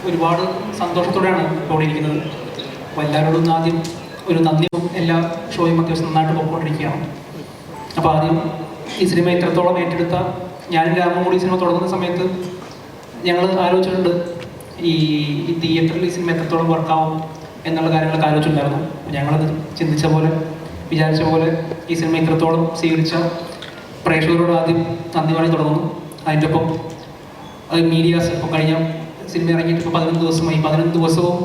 ഒരുപാട് സന്തോഷത്തോടെയാണ് ഇവിടെ ഇരിക്കുന്നത്. അപ്പോൾ എല്ലാവരോടും ആദ്യം ഒരു നന്ദിയും എല്ലാ ഷോയും അത്യാവശ്യം നന്നായിട്ട് പോയിക്കൊണ്ടിരിക്കുകയാണ്. അപ്പോൾ ആദ്യം ഈ സിനിമ ഇത്രത്തോളം ഏറ്റെടുത്ത ഞാനും രാമും കൂടി ഈ സിനിമ തുടങ്ങുന്ന സമയത്ത് ഞങ്ങൾ ആലോചിച്ചിട്ടുണ്ട് ഈ തിയേറ്ററിൽ ഈ സിനിമ എത്രത്തോളം വർക്കാവും എന്നുള്ള കാര്യങ്ങളൊക്കെ ആലോചിച്ചിട്ടുണ്ടായിരുന്നു. ഞങ്ങളത് ചിന്തിച്ച പോലെ വിചാരിച്ച പോലെ ഈ സിനിമ ഇത്രത്തോളം സ്വീകരിച്ച പ്രേക്ഷകരോട് ആദ്യം നന്ദി പറഞ്ഞു തുടങ്ങുന്നു. അതിൻ്റെ ഒപ്പം മീഡിയാസ് ഇപ്പോൾ കഴിഞ്ഞ സിനിമ ഇറങ്ങിയിട്ട് ഇപ്പോൾ 11 ദിവസമായി. 11 ദിവസവും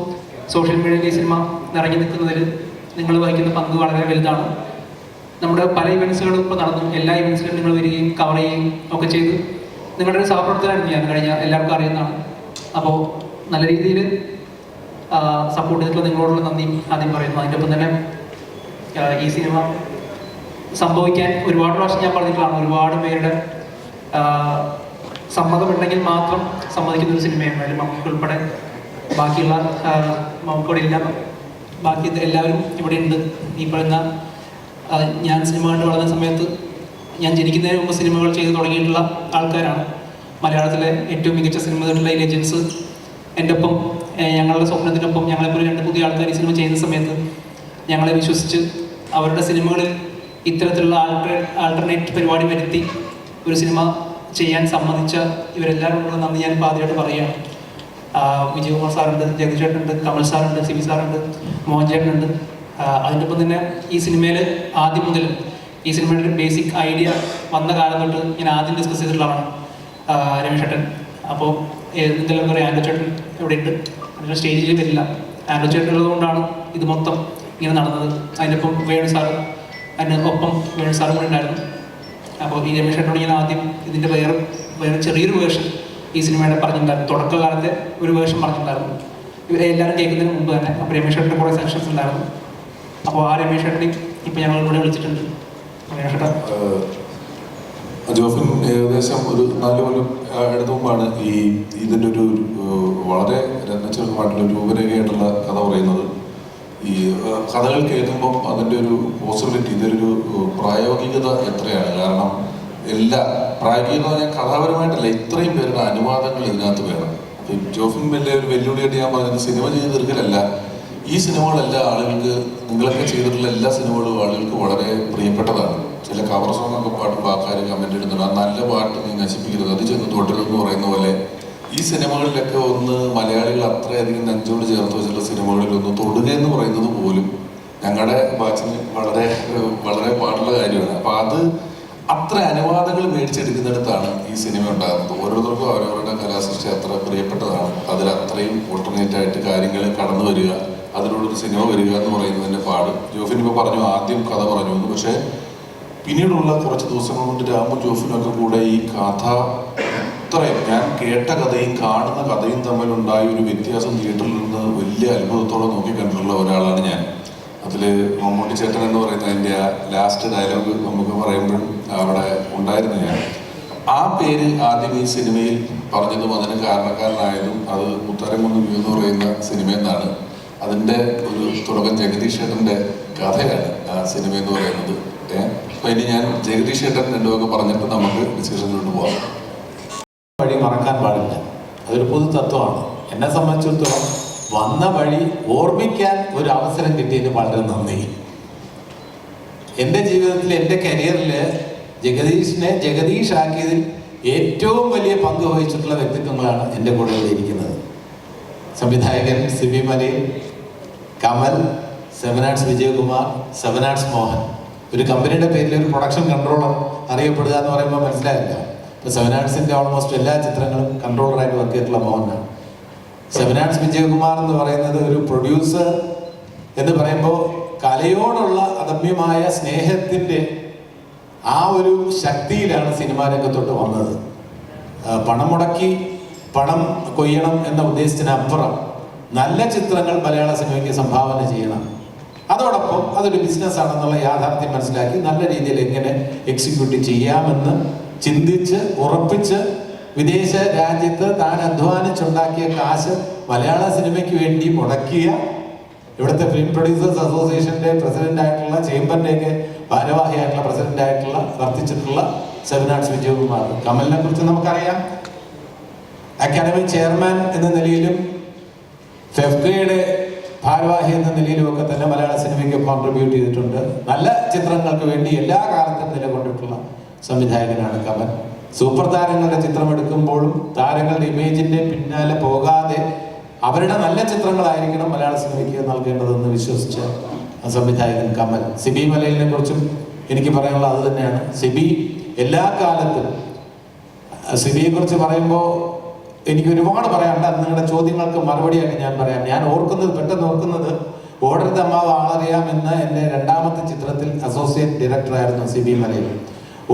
സോഷ്യൽ മീഡിയയിൽ ഈ സിനിമ നിറഞ്ഞു നിൽക്കുന്നതിൽ നിങ്ങൾ വഹിക്കുന്ന പങ്ക് വളരെ വലുതാണ്. നമ്മുടെ പല ഇവൻറ്റ്സുകളും ഇപ്പോൾ നടന്നു. എല്ലാ ഇവൻറ്റ്സിലും നിങ്ങൾ വരികയും കവർ ചെയ്യുകയും ഒക്കെ ചെയ്ത് നിങ്ങളുടെ ഒരു സഹപ്രവർത്തകരായിരുന്നു ഞാൻ കഴിഞ്ഞ എല്ലാവർക്കും അറിയുന്നതാണ്. അപ്പോൾ നല്ല രീതിയിൽ സപ്പോർട്ട് ചെയ്തിട്ടുള്ള നിങ്ങളോടുള്ള നന്ദി ആദ്യം പറയുന്നു. അതിൻ്റെ ഒപ്പം തന്നെ ഈ സിനിമ സംഭവിക്കാൻ ഒരുപാട് പ്രാവശ്യം ഞാൻ പറഞ്ഞിട്ടുള്ളതാണ്. ഒരുപാട് പേരുടെ സമ്മതമുണ്ടെങ്കിൽ മാത്രം സമ്മതിക്കുന്ന ഒരു സിനിമയാണ്. അതിൽ മമ്മൂക്ക ഉൾപ്പെടെ ബാക്കിയുള്ള മമ്മൂക്കോടില്ല, ബാക്കി എല്ലാവരും ഇവിടെ ഉണ്ട്. ഈ പറയുന്ന ഞാൻ സിനിമ കണ്ട് വളർന്ന സമയത്ത് ഞാൻ ജനിക്കുന്നതിന് മുമ്പ് സിനിമകൾ ചെയ്ത് തുടങ്ങിയിട്ടുള്ള ആൾക്കാരാണ്. മലയാളത്തിലെ ഏറ്റവും മികച്ച സിനിമകളുടെ ലെജൻസ് എൻ്റെ ഒപ്പം ഞങ്ങളുടെ സ്വപ്നത്തിനൊപ്പം ഞങ്ങളെപ്പോലെ 2 പുതിയ ആൾക്കാർ ഈ സിനിമ ചെയ്യുന്ന സമയത്ത് ഞങ്ങളെ വിശ്വസിച്ച് അവരുടെ സിനിമകളിൽ ഇത്തരത്തിലുള്ള ആൾട്ടർനേറ്റ് പരിപാടി വരുത്തി ഒരു സിനിമ ചെയ്യാൻ സമ്മതിച്ച ഇവരെല്ലാവരോടുള്ള നന്ദി ഞാൻ ആദ്യമായിട്ട് പറയുകയാണ്. വിജയകുമാർ സാറുണ്ട്, ജഗദീഷ് ചേട്ടനുണ്ട്, കമൽ സാറുണ്ട്, സിബി സാറുണ്ട്, മോഹൻ ചേട്ടനുണ്ട്. അതിൻ്റെ ഒപ്പം തന്നെ ഈ സിനിമയിൽ ആദ്യം മുതൽ ഈ സിനിമയുടെ ബേസിക് ഐഡിയ വന്ന കാലം തൊട്ട് ഞാൻ ആദ്യം ഡിസ്കസ് ചെയ്തിട്ടുള്ളതാണ് രമേശ് ചേട്ടൻ. അപ്പോൾ എന്തെങ്കിലും പറയാം, ആൻഡ്രോ ചേട്ടൻ ഇവിടെ ഉണ്ട്, അതിൻ്റെ സ്റ്റേജിൽ വരില്ല. ആൻഡ്രോ ചേട്ടൻ ഉള്ളതുകൊണ്ടാണ് ഇത് മൊത്തം ഇങ്ങനെ നടന്നത്. അതിൻ്റെ ഒപ്പം വേണു സാറ്, അതിന് ഒപ്പം വേണു സാറും കൂടെ ഉണ്ടായിരുന്നു. അപ്പോൾ ഈ രമേശ് ചേട്ടനോട് ഞാൻ ആദ്യം ഇതിൻ്റെ വേറെ ചെറിയൊരു വേർഷൻ ഈ സിനിമയുടെ പറഞ്ഞിട്ടുണ്ടായിരുന്നു. തുടക്കകാലത്തെ ഒരു വേർഷൻ പറഞ്ഞിട്ടുണ്ടായിരുന്നു എല്ലാവരും കേൾക്കുന്നതിന് മുമ്പ് തന്നെ. അപ്പോൾ രമേശ് ചേട്ടൻ്റെ കുറേ സെക്ഷൻസ് ഉണ്ടായിരുന്നു. അപ്പോൾ ആ രമേശ് ചേട്ടനെ ഇപ്പം ഞങ്ങൾ ഇവിടെ വിളിച്ചിട്ടുണ്ട്. രമേശ് ചേട്ടൻ ജോഫിൻ ഏകദേശം ഒരു 4 കൊല്ലം അടുത്ത മുമ്പാണ് ഇതിൻ്റെ ഒരു വളരെ രത്നച്ചെറുക്കമായിട്ടുള്ള രൂപരേഖയായിട്ടുള്ള കഥ പറയുന്നത്. ഈ കഥകൾ കേൾക്കുമ്പം അതിൻ്റെ ഒരു പോസിബിലിറ്റി, ഇതൊരു പ്രായോഗികത എത്രയാണ്. കാരണം പ്രായോഗികത പറഞ്ഞാൽ കഥാപരമായിട്ടല്ല, ഇത്രയും പേരുടെ അനുവാദങ്ങൾ ഇതിനകത്ത് വേണം. ജോഫിൻ വലിയ ഒരു വെല്ലുവിളിയായിട്ട് ഞാൻ പറഞ്ഞത് സിനിമ ചെയ്ത് തീർക്കലല്ല, ഈ സിനിമകളെല്ലാം ആളുകൾക്ക്, നിങ്ങളൊക്കെ ചെയ്തിട്ടുള്ള എല്ലാ സിനിമകളും ആളുകൾക്ക് വളരെ പ്രിയപ്പെട്ടതാണ്. ചില കവർ സോങ്ങൊക്കെ പാടുമ്പോൾ ആൾക്കാർ കമൻ്റ് ഇടുന്നുണ്ട്, ആ നല്ല പാട്ട് നീ നശിപ്പിക്കരുത്, അത് ചെന്ന് തുടരുമെന്ന് പറയുന്ന പോലെ ഈ സിനിമകളിലൊക്കെ ഒന്ന് മലയാളികൾ അത്രയധികം നെഞ്ചോട് ചേർത്ത് വെച്ചിട്ടുള്ള സിനിമകളിലൊന്ന് തൊടുക എന്ന് പറയുന്നത് പോലും ഞങ്ങളുടെ ബാച്ചിന് വളരെ വളരെ പാടുള്ള കാര്യമാണ്. അപ്പോൾ അത് അത്ര അനുവാദങ്ങൾ മേടിച്ചെടുക്കുന്നിടത്താണ് ഈ സിനിമ ഉണ്ടാകുന്നത്. ഓരോരുത്തർക്കും അവരവരുടെ കലാസൃഷ്ടി അത്ര പ്രിയപ്പെട്ടതാണ്. അതിൽ അത്രയും ഓൾട്ടർനേറ്റായിട്ട് കാര്യങ്ങൾ കടന്നു വരിക, അതിലൂടെ സിനിമ വരിക എന്ന് പറയുന്നതിൻ്റെ പാട്. ജോഫിൻ ഇപ്പോൾ പറഞ്ഞു, ആദ്യം കഥ പറഞ്ഞു എന്ന്. പക്ഷേ പിന്നീടുള്ള കുറച്ച് ദിവസങ്ങൾ കൊണ്ട് രാമും ജോഫിനൊക്കെ കൂടെ ഈ കഥ ഇത്രയും, ഞാൻ കേട്ട കഥയും കാണുന്ന കഥയും തമ്മിലുണ്ടായ ഒരു വ്യത്യാസം തിയേറ്ററിൽ നിന്ന് വലിയ അത്ഭുതത്തോടെ നോക്കിക്കണ്ടിട്ടുള്ള ഒരാളാണ് ഞാൻ. അതിൽ മമ്മൂട്ടി ചേട്ടൻ എന്ന് പറയുന്നതിൻ്റെ ആ ലാസ്റ്റ് ഡയലോഗ് നമുക്ക് പറയുമ്പോഴും അവിടെ ഉണ്ടായിരുന്നു ഞാൻ. ആ പേര് ആദ്യം ഈ സിനിമയിൽ പറഞ്ഞതും അതിന് കാരണക്കാരനായതും അത് മുത്തരംകുന്ന് വ്യൂ എന്ന് പറയുന്ന സിനിമയിൽ നിന്നാണ്. അതിൻ്റെ ഒരു തുടക്കം ജഗദീഷ് ചേട്ടൻ്റെ കഥയാണ് ആ സിനിമ എന്ന് പറയുന്നത്. അപ്പം ഇനി ഞാൻ ജഗദീഷ് ചേട്ടൻ രണ്ടുമൊക്കെ പറഞ്ഞിട്ട് നമുക്ക് ഡിസ്കഷനിലോട്ട് പോകാം. വഴി മറക്കാൻ പാടില്ല, അതൊരു പൊതു തത്വമാണ്. എന്നെ സംബന്ധിച്ചിടത്തോളം വന്ന വഴി ഓർമ്മിക്കാൻ ഒരു അവസരം കിട്ടിയതിന് വളരെ നന്ദി. എൻ്റെ ജീവിതത്തിൽ, എൻ്റെ കരിയറിൽ ജഗദീഷിനെ ജഗദീഷാക്കിയതിൽ ഏറ്റവും വലിയ പങ്ക് വഹിച്ചിട്ടുള്ള വ്യക്തിത്വങ്ങളാണ് എൻ്റെ കൂടെ ഇരിക്കുന്നത്. സംവിധായകൻ സിബി മലയിൽ, കമൽ, 7 ആർട്സ് വിജയകുമാർ, 7 ആർട്സ് മോഹൻ. ഒരു കമ്പനിയുടെ പേരിൽ ഒരു പ്രൊഡക്ഷൻ കൺട്രോളർ അറിയപ്പെടുക എന്ന് പറയുമ്പോൾ മനസ്സിലായില്ല. ഇപ്പോൾ 7 ആർട്സിൻ്റെ ഓൾമോസ്റ്റ് എല്ലാ ചിത്രങ്ങളും കൺട്രോളറായിട്ട് വർക്ക് ചെയ്തിട്ടുള്ള മോഹനാണ്. 7 ആർട്സ് വിജയകുമാർ എന്ന് പറയുന്നത് ഒരു പ്രൊഡ്യൂസർ എന്ന് പറയുമ്പോൾ കലയോടുള്ള അദമ്യമായ സ്നേഹത്തിൻ്റെ ആ ഒരു ശക്തിയിലാണ് സിനിമാ രംഗത്തോട്ട് വന്നത്. പണം മുടക്കി പണം കൊയ്യണം എന്ന ഉദ്ദേശത്തിനപ്പുറം നല്ല ചിത്രങ്ങൾ മലയാള സിനിമയ്ക്ക് സംഭാവന ചെയ്യണം. അതോടൊപ്പം അതൊരു ബിസിനസ്സാണെന്നുള്ള യാഥാർത്ഥ്യം മനസ്സിലാക്കി നല്ല രീതിയിൽ എങ്ങനെ എക്സിക്യൂട്ട് ചെയ്യാമെന്ന് ചിന്തിച്ച് ഉറപ്പിച്ച് വിദേശ രാജ്യത്ത് താൻ അധ്വാനിച്ചുണ്ടാക്കിയ കാശ് മലയാള സിനിമയ്ക്ക് വേണ്ടി മുടക്കിയ, ഇവിടുത്തെ ഫിലിം പ്രൊഡ്യൂസേഴ്സ് അസോസിയേഷൻ്റെ പ്രസിഡൻ്റായിട്ടുള്ള, ചേംബറിൻ്റെയൊക്കെ ഭാരവാഹിയായിട്ടുള്ള പ്രസിഡൻ്റായിട്ടുള്ള വർത്തിച്ചിട്ടുള്ള 7 ആർട്സ് വിജയകുമാർ. കമലിനെ കുറിച്ച് നമുക്കറിയാം. അക്കാദമി ചെയർമാൻ എന്ന നിലയിലും ഫെഫ്കയുടെ ഭാരവാഹി എന്ന നിലയിലുമൊക്കെ തന്നെ മലയാള സിനിമയ്ക്ക് കോൺട്രിബ്യൂട്ട് ചെയ്തിട്ടുണ്ട്. നല്ല ചിത്രങ്ങൾക്ക് വേണ്ടി എല്ലാ കാലത്തും നിലകൊണ്ടിട്ടുള്ള സംവിധായകനാണ് കമൽ. സൂപ്പർ താരങ്ങളുടെ ചിത്രമെടുക്കുമ്പോഴും താരങ്ങളുടെ ഇമേജിന്റെ പിന്നാലെ പോകാതെ അവരുടെ നല്ല ചിത്രങ്ങളായിരിക്കണം മലയാള സിനിമയ്ക്ക് നൽകേണ്ടതെന്ന് വിശ്വസിച്ച സംവിധായകൻ കമൽ. സിബി മലയിലിനെ കുറിച്ചും എനിക്ക് പറയാനുള്ളത് അത് തന്നെയാണ്. സിബി എല്ലാ കാലത്തും, സിബിയെ കുറിച്ച് പറയുമ്പോൾ എനിക്ക് ഒരുപാട് പറയാനുണ്ട്. അത് നിങ്ങളുടെ ചോദ്യങ്ങൾക്ക് മറുപടിയായിട്ട് ഞാൻ പറയാം. ഞാൻ പെട്ടെന്ന് ഓർക്കുന്നത് ഓടരുത് അമ്മാവ് ആളറിയാം എന്ന എൻ്റെ രണ്ടാമത്തെ ചിത്രത്തിൽ അസോസിയേറ്റ് ഡയറക്ടറായിരുന്നു സിബി മലയിൽ.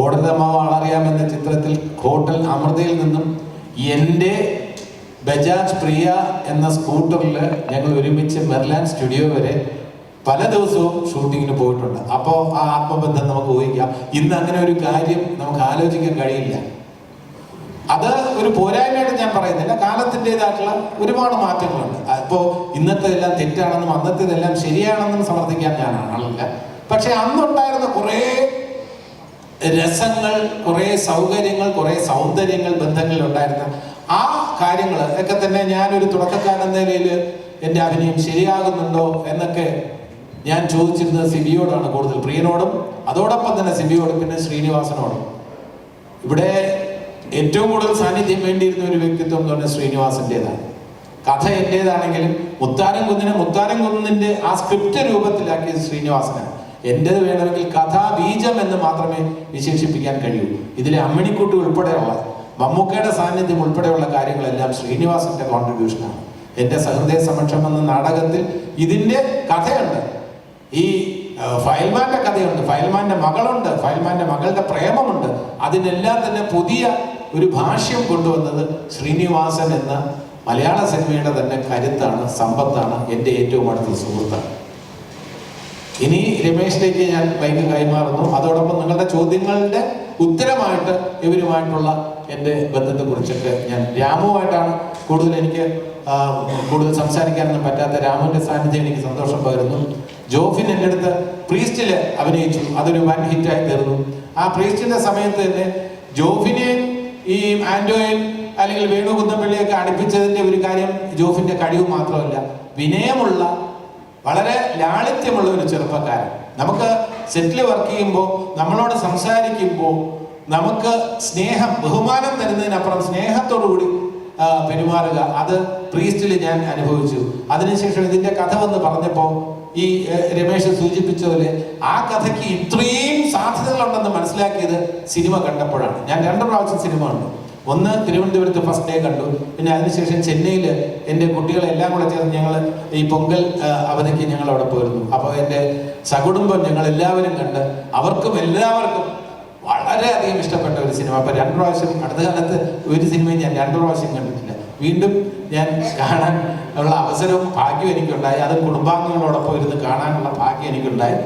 ഓടരുത് അമ്മാവ് ആളറിയാം എന്ന ചിത്രത്തിൽ ഹോട്ടൽ അമൃതയിൽ നിന്നും എൻ്റെ ബജാജ് പ്രിയ എന്ന സ്കൂട്ടറിൽ ഞങ്ങൾ ഒരുമിച്ച് മെർലാൻഡ് സ്റ്റുഡിയോ വരെ പല ദിവസവും ഷൂട്ടിങ്ങിന് പോയിട്ടുണ്ട്. അപ്പോൾ ആ ആത്മബന്ധം നമുക്ക് ഊഹിക്കാം. ഇന്ന് അങ്ങനെ ഒരു കാര്യം നമുക്ക് ആലോചിക്കാൻ കഴിയില്ല. അത് ഒരു പോരായ്മയായിട്ട് ഞാൻ പറയുന്നില്ല. കാലത്തിൻ്റെതായിട്ടുള്ള ഒരുപാട് മാറ്റങ്ങളുണ്ട്. അപ്പോൾ ഇന്നത്തേതെല്ലാം തെറ്റാണെന്നും അന്നത്തേതെല്ലാം ശരിയാണെന്നും സമർത്ഥിക്കാൻ ഞാൻ ആളില്ല. പക്ഷെ അന്നുണ്ടായിരുന്ന കുറേ രസങ്ങൾ, കുറേ സൗകര്യങ്ങൾ, കുറേ സൗന്ദര്യങ്ങൾ ബന്ധങ്ങളിലുണ്ടായിരുന്ന ആ കാര്യങ്ങൾ ഒക്കെ തന്നെ ഞാനൊരു തുടക്കക്കാരൻ എന്ന നിലയിൽ എൻ്റെ അഭിനയം ശരിയാകുന്നുണ്ടോ എന്നൊക്കെ ഞാൻ ചോദിച്ചിരുന്നത് സിബിയോടാണ് കൂടുതൽ. പ്രിയനോടും അതോടൊപ്പം തന്നെ സിബിയോടും പിന്നെ ശ്രീനിവാസനോടും. ഇവിടെ ഏറ്റവും കൂടുതൽ സാന്നിധ്യം വേണ്ടിയിരുന്ന ഒരു വ്യക്തിത്വം എന്ന് പറഞ്ഞാൽ ശ്രീനിവാസൻ്റെതാണ്. കഥ എൻ്റേതാണെങ്കിലും മുത്താരം കുന്നിൻ്റെ ആ സ്ക്രിപ്റ്റ് രൂപത്തിലാക്കിയത് ശ്രീനിവാസനാണ്. എൻ്റേത് വേണമെങ്കിൽ കഥാബീജം എന്ന് മാത്രമേ വിശേഷിപ്പിക്കാൻ കഴിയൂ. ഇതിലെ അമ്മിണിക്കുട്ടി ഉൾപ്പെടെയുള്ള മമ്മൂക്കയുടെ സാന്നിധ്യം ഉൾപ്പെടെയുള്ള കാര്യങ്ങളെല്ലാം ശ്രീനിവാസന്റെ കോൺട്രിബ്യൂഷനാണ്. എൻ്റെ സഹൃദയ സമക്ഷം എന്ന നാടകത്തിൽ ഇതിൻ്റെ കഥയുണ്ട്. ഈ ഫയൽമാന്റെ കഥയുണ്ട്, ഫയൽമാന്റെ മകളുണ്ട്, ഫയൽമാന്റെ മകളുടെ പ്രേമമുണ്ട്. അതിനെല്ലാം തന്നെ പുതിയ ഒരു ഭാഷ്യം കൊണ്ടുവന്നത് ശ്രീനിവാസൻ എന്ന മലയാള സിനിമയുടെ തന്നെ കരുത്താണ്, സമ്പത്താണ്, എൻ്റെ ഏറ്റവും അടുത്ത സുഹൃത്താണ്. ഇനി രമേശിലേക്ക് ഞാൻ മൈക്ക് കൈമാറുന്നു. അതോടൊപ്പം നിങ്ങളുടെ ചോദ്യങ്ങളുടെ ഉത്തരമായിട്ട് ഇവരുമായിട്ടുള്ള എൻ്റെ ബന്ധത്തെക്കുറിച്ചൊക്കെ ഞാൻ രാമുവായിട്ടാണ് എനിക്ക് കൂടുതൽ സംസാരിക്കാനൊന്നും പറ്റാത്ത രാമുവിൻ്റെ സാന്നിധ്യം എനിക്ക് സന്തോഷം പകരുന്നു. ജോഫിൻ എൻ്റെ അടുത്ത് പ്രീസ്റ്റില് അഭിനയിച്ചു, അതൊരു വൻ ഹിറ്റായി തീർന്നു. ആ പ്രീസ്റ്റിന്റെ സമയത്ത് തന്നെ ജോഫിനെയും ഈ ആൻഡോയും അല്ലെങ്കിൽ വേണു കുന്നപ്പള്ളിയൊക്കെ അടുപ്പിച്ചതിൻ്റെ ഒരു കാര്യം ജോഫിന്റെ കഴിവ് മാത്രമല്ല, വിനയമുള്ള വളരെ ലാളിത്യമുള്ള ഒരു ചെറുപ്പക്കാരൻ. നമുക്ക് സെറ്റിൽ വർക്ക് ചെയ്യുമ്പോൾ നമ്മളോട് സംസാരിക്കുമ്പോൾ നമുക്ക് സ്നേഹം, ബഹുമാനം തരുന്നതിനപ്പുറം സ്നേഹത്തോടു കൂടി പെരുമാറുക, അത് പ്രീസ്റ്റിൽ ഞാൻ അനുഭവിച്ചു. അതിനുശേഷം ഇതിന്റെ കഥ വന്ന് പറഞ്ഞപ്പോൾ ഈ രമേശ് സൂചിപ്പിച്ചതുപോലെ ആ കഥയ്ക്ക് ഇത്രയും സാധ്യതകളുണ്ടെന്ന് മനസ്സിലാക്കിയത് സിനിമ കണ്ടപ്പോഴാണ്. ഞാൻ 2 പ്രാവശ്യം സിനിമ കണ്ടു. ഒന്ന് തിരുവനന്തപുരത്ത് ഫസ്റ്റ് ഡേ കണ്ടു, പിന്നെ അതിനുശേഷം ചെന്നൈയിൽ എൻ്റെ കുട്ടികളെല്ലാം കൂടെ ചേർന്ന് ഞങ്ങൾ ഈ പൊങ്കൽ അവധിക്ക് ഞങ്ങൾ അവിടെ പോയിരുന്നു. അപ്പോൾ എൻ്റെ സകുടുംബം ഞങ്ങൾ എല്ലാവരും കണ്ട് അവർക്കും എല്ലാവർക്കും വളരെയധികം ഇഷ്ടപ്പെട്ട ഒരു സിനിമ. അപ്പോൾ 2 പ്രാവശ്യം, അടുത്ത കാലത്ത് ഒരു സിനിമയും ഞാൻ 2 പ്രാവശ്യം കണ്ടിട്ടില്ല. വീണ്ടും ഞാൻ കാണാൻ ഉള്ള അവസരവും ഭാഗ്യവും എനിക്കുണ്ടായി. അത് കുടുംബാംഗങ്ങളോടൊപ്പം ഇരുന്ന് കാണാനുള്ള ഭാഗ്യം എനിക്കുണ്ടായി.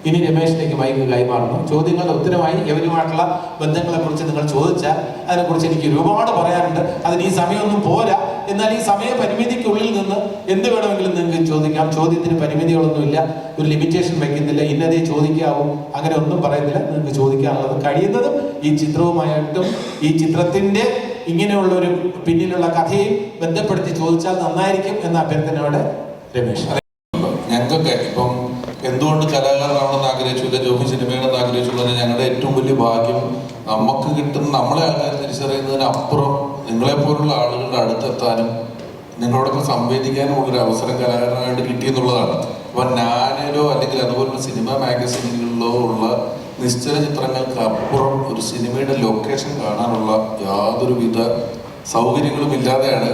ഇനി രമേശിലേക്ക് മൈക്ക് കൈമാറുന്നു. ചോദ്യങ്ങളുടെ ഉത്തരമായി ഇവരുമായിട്ടുള്ള ബന്ധങ്ങളെക്കുറിച്ച് നിങ്ങൾ ചോദിച്ചാൽ അതിനെക്കുറിച്ച് എനിക്ക് ഒരുപാട് പറയാനുണ്ട്. അതിന് ഈ സമയമൊന്നും പോരാ. എന്നാൽ ഈ സമയ പരിമിതിക്കുള്ളിൽ നിന്ന് എന്ത് വേണമെങ്കിലും നിങ്ങൾക്ക് ചോദിക്കാം. ചോദ്യത്തിന് പരിമിതികളൊന്നുമില്ല, ഒരു ലിമിറ്റേഷൻ വയ്ക്കുന്നില്ല, ഇന്നതേ ചോദിക്കാവും, അങ്ങനെ ഒന്നും പറയുന്നില്ല. നിങ്ങൾക്ക് ചോദിക്കാനുള്ളത് കഴിയുന്നതും ഈ ചിത്രവുമായിട്ടും ഈ ചിത്രത്തിന്റെ ഇങ്ങനെയുള്ളൊരു പിന്നിലുള്ള കഥയും ബന്ധപ്പെടുത്തി ചോദിച്ചാൽ നന്നായിരിക്കും എന്ന അഭ്യർത്ഥനയോടെ രമേശ്. ഞങ്ങൾക്കൊക്കെ ഇപ്പം എന്തുകൊണ്ട് കലാകാരനാണെന്ന് ആഗ്രഹിച്ചില്ല, ജോബി സിനിമയാണെന്ന് ആഗ്രഹിച്ചുള്ളത് ഞങ്ങളുടെ ഏറ്റവും വലിയ ഭാഗ്യം. നമുക്ക് കിട്ടുന്ന നമ്മളെ ആൾക്കാർ തിരിച്ചറിയുന്നതിനപ്പുറം നിങ്ങളെപ്പോലുള്ള ആളുകളുടെ അടുത്തെത്താനും നിങ്ങളോടൊക്കെ സംവേദിക്കാനും ഉള്ളൊരു അവസരം കലാകാരനായിട്ട് കിട്ടിയെന്നുള്ളതാണ്. അപ്പം ഞാനിലോ അല്ലെങ്കിൽ അതുപോലുള്ള സിനിമ മാഗസീനുകളിലോ ഉള്ള നിശ്ചല ചിത്രങ്ങൾക്ക് അപ്പുറം ഒരു സിനിമയുടെ ലൊക്കേഷൻ കാണാനുള്ള യാതൊരുവിധ സൗകര്യങ്ങളും ഇല്ലാതെയാണ്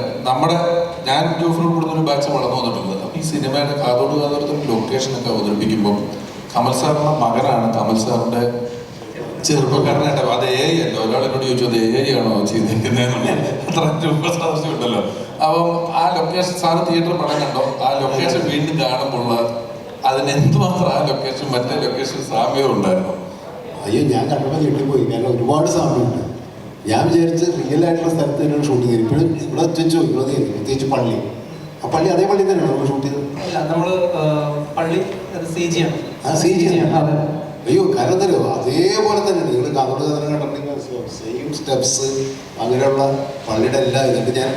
ഞാൻ ജോഫിനോട് കൂടുതൽ ബാച്ച് വളർന്നു വന്നിട്ടുള്ളത്. അപ്പം ഈ സിനിമയുടെ കാതോട് കാതോടത്തും ലൊക്കേഷനൊക്കെ അവതരിപ്പിക്കുമ്പോൾ കമൽ സാറിന്റെ മകനാണ്, കമൽ സാറിന്റെ ചെറുപ്പക്കാരനായിട്ട് അത് അല്ല. ഒരാളെന്നോട് ചോദിച്ചു അത് ആണോ ചെയ്തിരിക്കുന്നതെന്നുള്ള അത്ര രൂപസാദൃശ്യം ഉണ്ടല്ലോ. അപ്പം ആ ലൊക്കേഷൻ സാറ് തിയേറ്റർ പടം കണ്ടോ, ആ ലൊക്കേഷൻ വീണ്ടും കാണുമ്പോൾ അതിനെന്തുമാത്രം ആ ലൊക്കേഷൻ മറ്റേ ലൊക്കേഷൻ സാമ്യം ഉണ്ടായിരുന്നു. അയ്യോ, ഞാൻ കണ്ടപ്പോൾ ഞെട്ടിപ്പോയി. കാരണം ഒരുപാട് സാമ്യമുണ്ട്. ഞാൻ വിചാരിച്ച് റിയൽ ആയിട്ടുള്ള സ്ഥലത്ത് തന്നെയാണ് ഷൂട്ട് ചെയ്തത്. ഇപ്പോഴും ഇവിടെ ചോദിക്കുന്നത് പ്രത്യേകിച്ച് പള്ളി, ആ പള്ളി അതേ പള്ളി തന്നെയാണ് നമ്മൾ ഷൂട്ട് ചെയ്തത്. നമ്മള് പള്ളി CG ആണ്. ആ CG ആണ്. അയ്യോ കാരണം തരുമോ അതേപോലെ തന്നെ നിങ്ങൾ കാതോട് കഥ കണ്ടിട്ടുണ്ടെങ്കിൽ സെയിം സ്റ്റെപ്സ് അങ്ങനെയുള്ള പള്ളിയുടെ എല്ലാം ഇതൊക്കെ ഞാൻ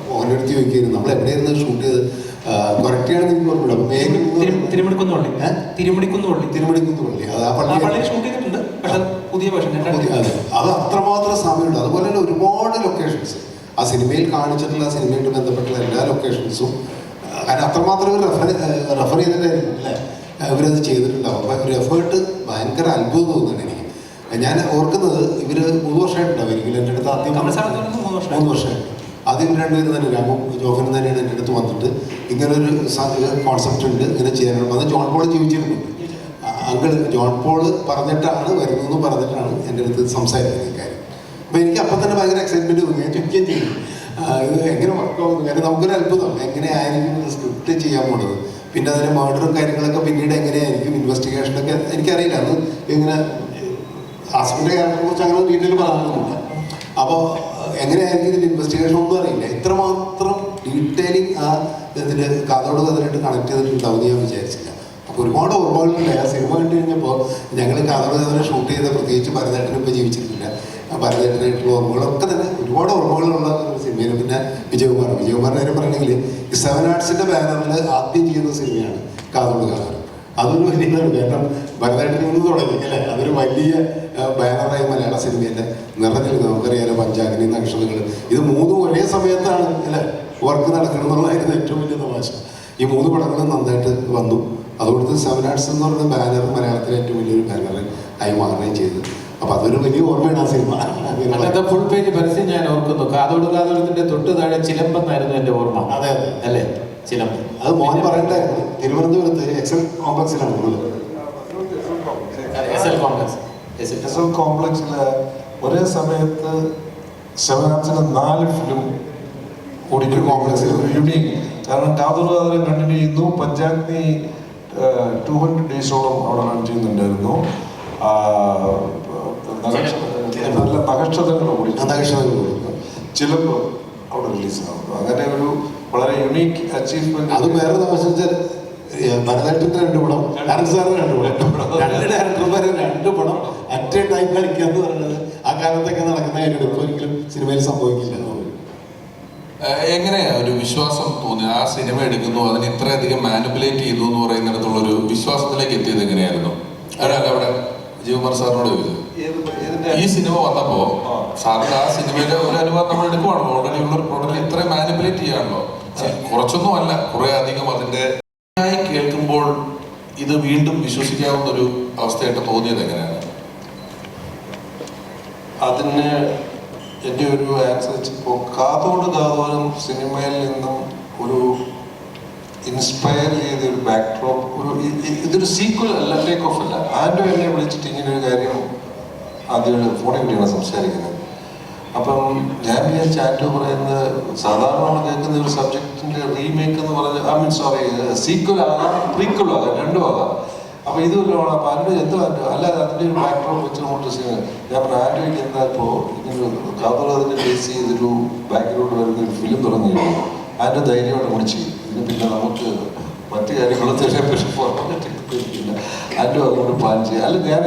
മോഹനെടുത്ത് ചോദിക്കുകയായിരുന്നു നമ്മൾ എവിടെയായിരുന്നു ഷൂട്ട് ചെയ്ത് കറക്റ്റ് ആണെന്ന് എനിക്ക് ഓർമ്മയില്ല. അപ്പം തിരുമണിക്കുന്ന് പള്ളി അത് ആ പള്ളി ഷൂട്ട് ചെയ്തിട്ടുണ്ട്. പക്ഷെ പുതിയ അതെ അത് അത്രമാത്രം സമയമുണ്ട്. അതുപോലെ തന്നെ ഒരുപാട് ലൊക്കേഷൻസ് ആ സിനിമയിൽ കാണിച്ചിട്ടുള്ള സിനിമയായിട്ട് ബന്ധപ്പെട്ടുള്ള എല്ലാ ലൊക്കേഷൻസും കാരണം അത്രമാത്രം റെഫർ ചെയ്തിട്ടായിരിക്കും അല്ലേ ഇവരത് ചെയ്തിട്ടുണ്ടാവും. അപ്പം ഒരു എഫേർട്ട് ഭയങ്കര അത്ഭുതം തോന്നുന്നുണ്ട് എനിക്ക്. ഞാൻ ഓർക്കുന്നത് ഇവർ 3 വർഷമായിട്ടുണ്ടാവും ഒരിക്കലും എൻ്റെ അടുത്ത് ആദ്യം 3 വർഷമായിട്ട് ആദ്യം രണ്ടുപേരും തന്നെ രാമും ജോഫിനും തന്നെയാണ് എൻ്റെ അടുത്ത് വന്നിട്ട് ഇങ്ങനൊരു കോൺസെപ്റ്റ് ഉണ്ട് ഇങ്ങനെ ചെയ്യാനാണ്. അത് ജോൺ പോൾ ജീവിച്ചിരുന്നു. അങ്കിൾ ജോൺ പോൾ പറഞ്ഞിട്ടാണ് വരുന്നതെന്ന് പറഞ്ഞിട്ടാണ് എൻ്റെ അടുത്ത് സംസാരിക്കുന്നത് ഈ കാര്യം. അപ്പോൾ എനിക്ക് അപ്പം തന്നെ ഭയങ്കര എക്സൈറ്റ്മെൻറ്റ് തോന്നി. ഞാൻ ചോദിക്കുകയും ചെയ്യും ഇത് എങ്ങനെ വർക്കാവുന്നു. കാര്യം നമുക്കൊരു അത്ഭുതം എങ്ങനെയായിരിക്കും സ്ക്രിപ്റ്റ് ചെയ്യാൻ പോകുന്നത്. പിന്നെ അതിൻ്റെ മർഡറും കാര്യങ്ങളൊക്കെ പിന്നീട് എങ്ങനെയായിരിക്കും ഇൻവെസ്റ്റിഗേഷനൊക്കെ എനിക്കറിയില്ല. അത് ഇങ്ങനെ ഹസ്ബൻഡിൻ്റെ ക്യാരക്ടറെ കുറിച്ച് അങ്ങനെ ഡീറ്റെയിൽ പറയാനൊന്നുമില്ല. അപ്പോൾ എങ്ങനെയായിരിക്കും ഇതിൻ്റെ ഇൻവെസ്റ്റിഗേഷൻ ഒന്നും അറിയില്ല. ഇത്രമാത്രം ഡീറ്റെയിലിംഗ് ആ ഇതിന് കഥയോട് കഥയായിട്ട് കണക്ട് ചെയ്തിട്ടുണ്ടാവും ഞാൻ വിചാരിച്ചില്ല. അപ്പോൾ ഒരുപാട് ഓർമ്മകളുണ്ട്. ആ സിനിമ കണ്ടു കഴിഞ്ഞപ്പോൾ ഞങ്ങൾ കഥയോട് കഥനെ ഷൂട്ട് ചെയ്ത പ്രത്യേകിച്ച് ഭരതേട്ടനും ഇപ്പോൾ ജീവിച്ചിരിക്കില്ല. ആ ഭരതേട്ടനായിട്ടുള്ള ഓർമ്മകളൊക്കെ തന്നെ ഒരുപാട് ഓർമ്മകളുള്ള ഒരു സിനിമയാണ്. പിന്നെ വിജയകുമാറിൻ്റെ കാര്യം പറയണമെങ്കിൽ ഈ 7 ആർട്സിൻ്റെ ബാനറിൽ ആദ്യം ചെയ്യുന്ന സിനിമയാണ് കാതോട് കഥ. അതൊരു വലിയ കാരണം ഭരതേട്ടനിൽ നിന്ന് തുടങ്ങി അല്ലേ. അതൊരു വലിയ ബാനറായി മലയാള സിനിമയിലെ നിറഞ്ഞിരുന്നു. നമുക്കറിയാലോ പഞ്ചാഗ്നി, നക്ഷത്രങ്ങൾ ഇത് 3 ഒരേ സമയത്താണ് അല്ലേ വർക്ക് നടക്കണം എന്നുള്ളതായിരുന്നു ഏറ്റവും വലിയ തമാശ. ഈ 3 പടങ്ങളും നന്നായിട്ട് വന്നു. അതുകൊണ്ട് 7 ആർട്സ് എന്ന് പറയുന്ന ബാനർ മലയാളത്തിലെ ഏറ്റവും വലിയൊരു ബാനർ ആയി മാറുകയും ചെയ്തു. അപ്പൊ അതൊരു വലിയ ഓർമ്മയാണ് ആ സിനിമ. ഫുൾ പേജ് പരസ്യം ഞാൻ ഓർക്കുന്നു. കാതോടത്തിന്റെ തൊട്ട് താഴെ ചിലമ്പെന്നായിരുന്നു എന്റെ ഓർമ്മ. അതെ അതെ അല്ലേ ചിലമ്പ്. അത് മോഹൻ പറയണ്ടായിരുന്നു. തിരുവനന്തപുരത്ത് എക്സൽ കോംപ്ലക്സിലാണ് എസ്എൽ കോംപ്ലക്സില് ഒരേ സമയത്ത് 7 ആർട്സിന് 4 ഫിലിം ഓഡിറ്റോറിയം കോംപ്ലക്സിൽ യുണീക്ക്. കാരണം കാതോട് കാതോരം കണ്ടിന്യൂ ചെയ്യുന്നു. പഞ്ചാഗ്നി 200 ഡേയ്സോളം അവിടെ റൺ ചെയ്യുന്നുണ്ടായിരുന്നു. നല്ല നക്ഷത്രങ്ങൾ ഓടിച്ചു ചിലപ്പോൾ അവിടെ റിലീസാകുന്നു. അങ്ങനെ ഒരു വളരെ യുണീക്ക് അച്ചീവ്മെന്റ്. അത് വേറെ വെച്ചാൽ ഭരതേട്ടൻ്റെ 2 പടം, അരൺ സാറിന് 2 പടം, 2 ഡയറക്ടർമാരെ 2 പടം അറ്റ് എ ടൈം കളിക്കുക എന്ന് പറയുന്നത് ആ കാലത്തൊക്കെ നടക്കുന്ന കാര്യമാണ്. ഇപ്പോൾ ഒരിക്കലും സിനിമയിൽ സംഭവിക്കില്ല. എങ്ങനെയാ ഒരു വിശ്വാസം തോന്നി ആ സിനിമ എടുക്കുന്നു അതിന് ഇത്രയധികം മാനിപ്പുലേറ്റ് ചെയ്തു എന്ന് പറയുന്നിടത്തുള്ള ഒരു വിശ്വാസത്തിലേക്ക് എത്തിയത് എങ്ങനെയായിരുന്നു? അല്ല അവിടെ വിജയകുമാർ സാറിനോട് ചോദിച്ചത് ഈ സിനിമ വന്നപ്പോ സാറിന് ആ സിനിമയിലെ ഒരു അനുഭവം നമ്മൾ എടുക്കുവാണല്ലോ. ഓൾറെഡി ഉള്ള ഒരു പ്രോഡക്റ്റ് ഇത്രയും മാനിപ്പുലേറ്റ് ചെയ്യാണല്ലോ. കുറച്ചൊന്നും അല്ല, കുറെ അധികം അതിന്റെ കേൾക്കുമ്പോൾ ഇത് വീണ്ടും വിശ്വസിക്കാവുന്ന ഒരു അവസ്ഥയായിട്ട് തോന്നിയത് എങ്ങനെയാണ്? അതിന് എൻ്റെ ഒരു ആൻസർ ഇപ്പോൾ കാതോട് കാതോരം സിനിമയിൽ നിന്നും ഒരു ഇൻസ്പയർ ചെയ്ത ഒരു ബാക്ക്ഡ്രോപ്പ് ഇതൊരു സീക്വൽ അല്ല, ടേക്ക് ഓഫ് അല്ല. ആൻഡോ എന്നെ വിളിച്ചിട്ട് ഇങ്ങനെ ഒരു കാര്യം ആദ്യം ഫോണിൽ കൂടിയാണ് സംസാരിക്കുന്നത്. അപ്പം ഞാൻ വിചാരിച്ച ആൻഡോ പറയുന്നത് സാധാരണ നമ്മൾ കേൾക്കുന്ന ഒരു സബ്ജക്റ്റിന്റെ റീമേക്ക് എന്ന് പറഞ്ഞ സീക്വൽ ആകാം പ്രീക്വൽ ആകാം, രണ്ടും ആകാം. അപ്പൊ ഇതുമല്ലോ അപ്പൊ ആൻഡോ എന്തോ അല്ലാതെ അതിന്റെ ഒരു ബാക്ക്ഡ്രോപ്പ് വെച്ച് നമ്മൾ ഞാൻ ആൻഡോയ്ക്ക് എന്താ ഇപ്പോൾ ഇങ്ങനെ കാതോട് അതിന്റെ ബേസ് ചെയ്തൊരു ബാക്ക്ഗ്രൗണ്ട് വരുന്ന ഒരു ഫിലിം തുടങ്ങിയിരുന്നു. ആൻഡോ ധൈര്യമായിട്ട് കൂടി ചെയ്യും. പിന്നെ നമുക്ക് മറ്റു കാര്യങ്ങളൊന്നും ഇതിനെപ്പറ്റില്ല. ആൻഡോ അതുകൊണ്ട് പ്ലാൻ ചെയ്യാം. അല്ല ഞാൻ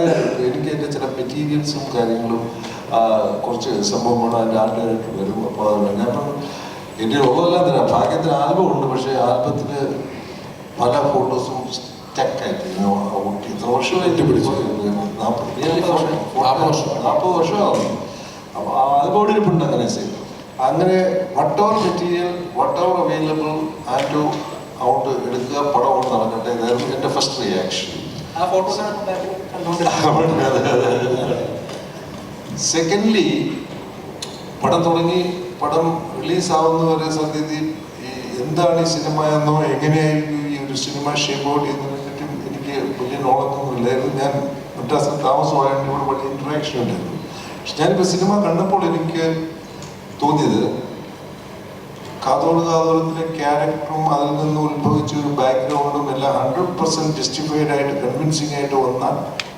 എനിക്ക് എൻ്റെ ചില മെറ്റീരിയൽസും കാര്യങ്ങളും കുറച്ച് സംഭവമാണ് അതിൻ്റെ ആൾക്കാരായിട്ട് വരും. അപ്പോൾ ഞാൻ എൻ്റെ ഉള്ളതെല്ലാം തരാം. ഭാഗ്യത്തിന് ആൽബം ഉണ്ട്. പക്ഷേ ആൽബത്തിന് പല ഫോട്ടോസും സ്റ്റക്കായിട്ട് ഇത്ര വർഷമായിട്ട് പിടിച്ചു 40 വർഷമാകുന്നു. അപ്പോൾ ആൽബം ഇരിപ്പുണ്ട്. അങ്ങനെ വട്ട് എവർ മെറ്റീരിയൽ വട്ട് എവർ അവൈലബിൾ ആൻഡോ ഔട്ട് എടുക്കുക, പടം കൊണ്ട് നടക്കട്ടെ. ഇതായിരുന്നു എൻ്റെ ഫസ്റ്റ് റിയാക്ഷൻ. സെക്കൻഡ്ലി പടം തുടങ്ങി പടം റിലീസാവുന്നവരെ സത്യത്തിൽ എന്താണ് ഈ സിനിമ എന്നോ എങ്ങനെയായിരിക്കും ഈ ഒരു സിനിമ ഷേപ്പ് ഔട്ട് ചെയ്യുന്നതിനെ പറ്റും എനിക്ക് വലിയ നോളജൊന്നും ഇല്ലായിരുന്നു. ഞാൻ മറ്റാസ് താമസമായിട്ട് ഇവിടെ വലിയ ഇൻട്രാക്ഷൻ ഉണ്ടായിരുന്നു. പക്ഷെ ഞാനിപ്പോൾ സിനിമ കണ്ടപ്പോൾ എനിക്ക് തോന്നിയത് കാതോട് കാതോരത്തിലെ ക്യാരക്ടറും അതിൽ നിന്ന് ഉത്ഭവിച്ച ഒരു ബാക്ക്ഗ്രൗണ്ടും എല്ലാം 100% ജസ്റ്റിഫൈഡ് ആയിട്ട് കൺവിൻസിങ് ആയിട്ട് വന്നാൽ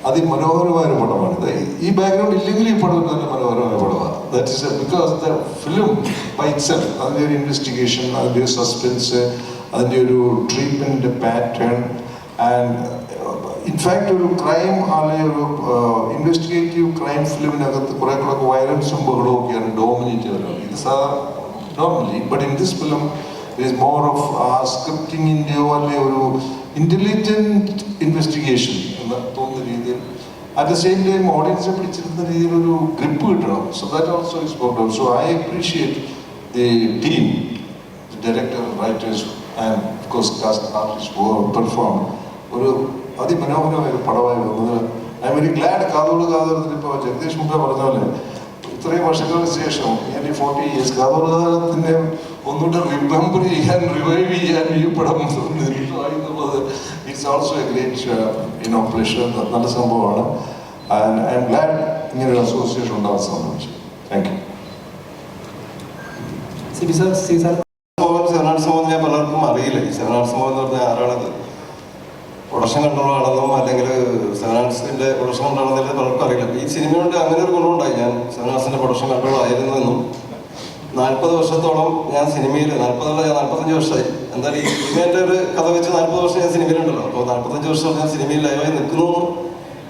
അതിമനോഹരമായ ഒരു പടമാണിത്. ഈ ബാക്ക്ഗ്രൗണ്ട് ഇല്ലെങ്കിൽ ഈ പടം നല്ല മനോഹരമായ പടമാണ്. That is because the film by itself അതിൻ്റെ ഒരു ഇൻവെസ്റ്റിഗേഷൻ, അതിൻ്റെ ഒരു സസ്പെൻസ്, അതിൻ്റെ ഒരു ട്രീറ്റ്മെൻറ്റ് പാറ്റേൺ ആൻഡ് ഇൻഫാക്ട് ഒരു ക്രൈം അല്ലെങ്കിൽ ഒരു ഇൻവെസ്റ്റിഗേറ്റീവ് ക്രൈം ഫിലിമിനകത്ത് കുറെ കൂടെ വയലൻസും ബഹളവും ഒക്കെയാണ് ഡോമിനേറ്റ് ചെയ്യുന്നത്. ഇത് normally, but in this film is more of സ്ക്രിപ്റ്റിങ്ങിൻ്റെയോ അല്ലെങ്കിൽ ഒരു ഇന്റലിജന്റ് ഇൻവെസ്റ്റിഗേഷൻ എന്ന് തോന്നുന്ന രീതിയിൽ അറ്റ് ദ സെയിം ടൈം ഓഡിയൻസിനെ പിടിച്ചിരുന്ന രീതിയിൽ ഒരു ഗ്രിപ്പ് കിട്ടണം. So that also is worked out. So I appreciate the team, director, writers and of course cast artist who perform. ഒരു അതിമനോഹരമായ ഒരു പടമായി വന്നത്. I'm very glad. കാതോട് കാതോരത്തിൽ ഇപ്പോൾ ജഗദീഷ് മുമ്പേ പറഞ്ഞ പോലെ ഇത്രയും വർഷങ്ങൾക്ക് ശേഷം നിയർലി 40 years കാതോട് കാതോരത്തിൻ്റെ ഒന്നുകൂടെ റിമെമ്പർ ചെയ്യാൻ, റിവൈവ് ചെയ്യാൻ ഈ പടം എന്നുള്ളത് it's also a great pleasure. നല്ല സംഭവമാണ്. ആൻഡ് ഐ എം ഗ്ലാഡ് ഇങ്ങനൊരു അസോസിയേഷൻ ഉണ്ടാകാൻ സംബന്ധിച്ചു. Thank you. Seven arts Mohan ഞാൻ പലർക്കും അറിയില്ല. ഈ സെവൻ ആർട്സ് മോഹൻ എന്ന് പറഞ്ഞാൽ ആരാണത്? പ്രൊഡക്ഷൻ കൺട്രോൾ ആണെന്നും അല്ലെങ്കിൽ സെവൻ ആർട്സിന്റെ പ്രൊഡക്ഷൻ കൺട്രോൾ ആണെന്നില്ല പലർക്കും അറിയില്ല. ഈ സിനിമയുടെ അങ്ങനെ ഒരു ഗുണമുണ്ടായി. ഞാൻ സെവൻ ആർട്സിന്റെ പ്രൊഡക്ഷൻ കൺട്രോൾ ആയിരുന്നെന്നും 40 വർഷത്തോളം ഞാൻ സിനിമയിൽ, 45 വർഷമായി. എന്തായാലും ഈ സിനിമേൻ്റെ ഒരു കഥ വെച്ച് 40 വർഷം ഞാൻ സിനിമയിലുണ്ടല്ലോ. അപ്പോൾ 45 വർഷം ഞാൻ സിനിമയിൽ ലൈവായി നിൽക്കുന്നു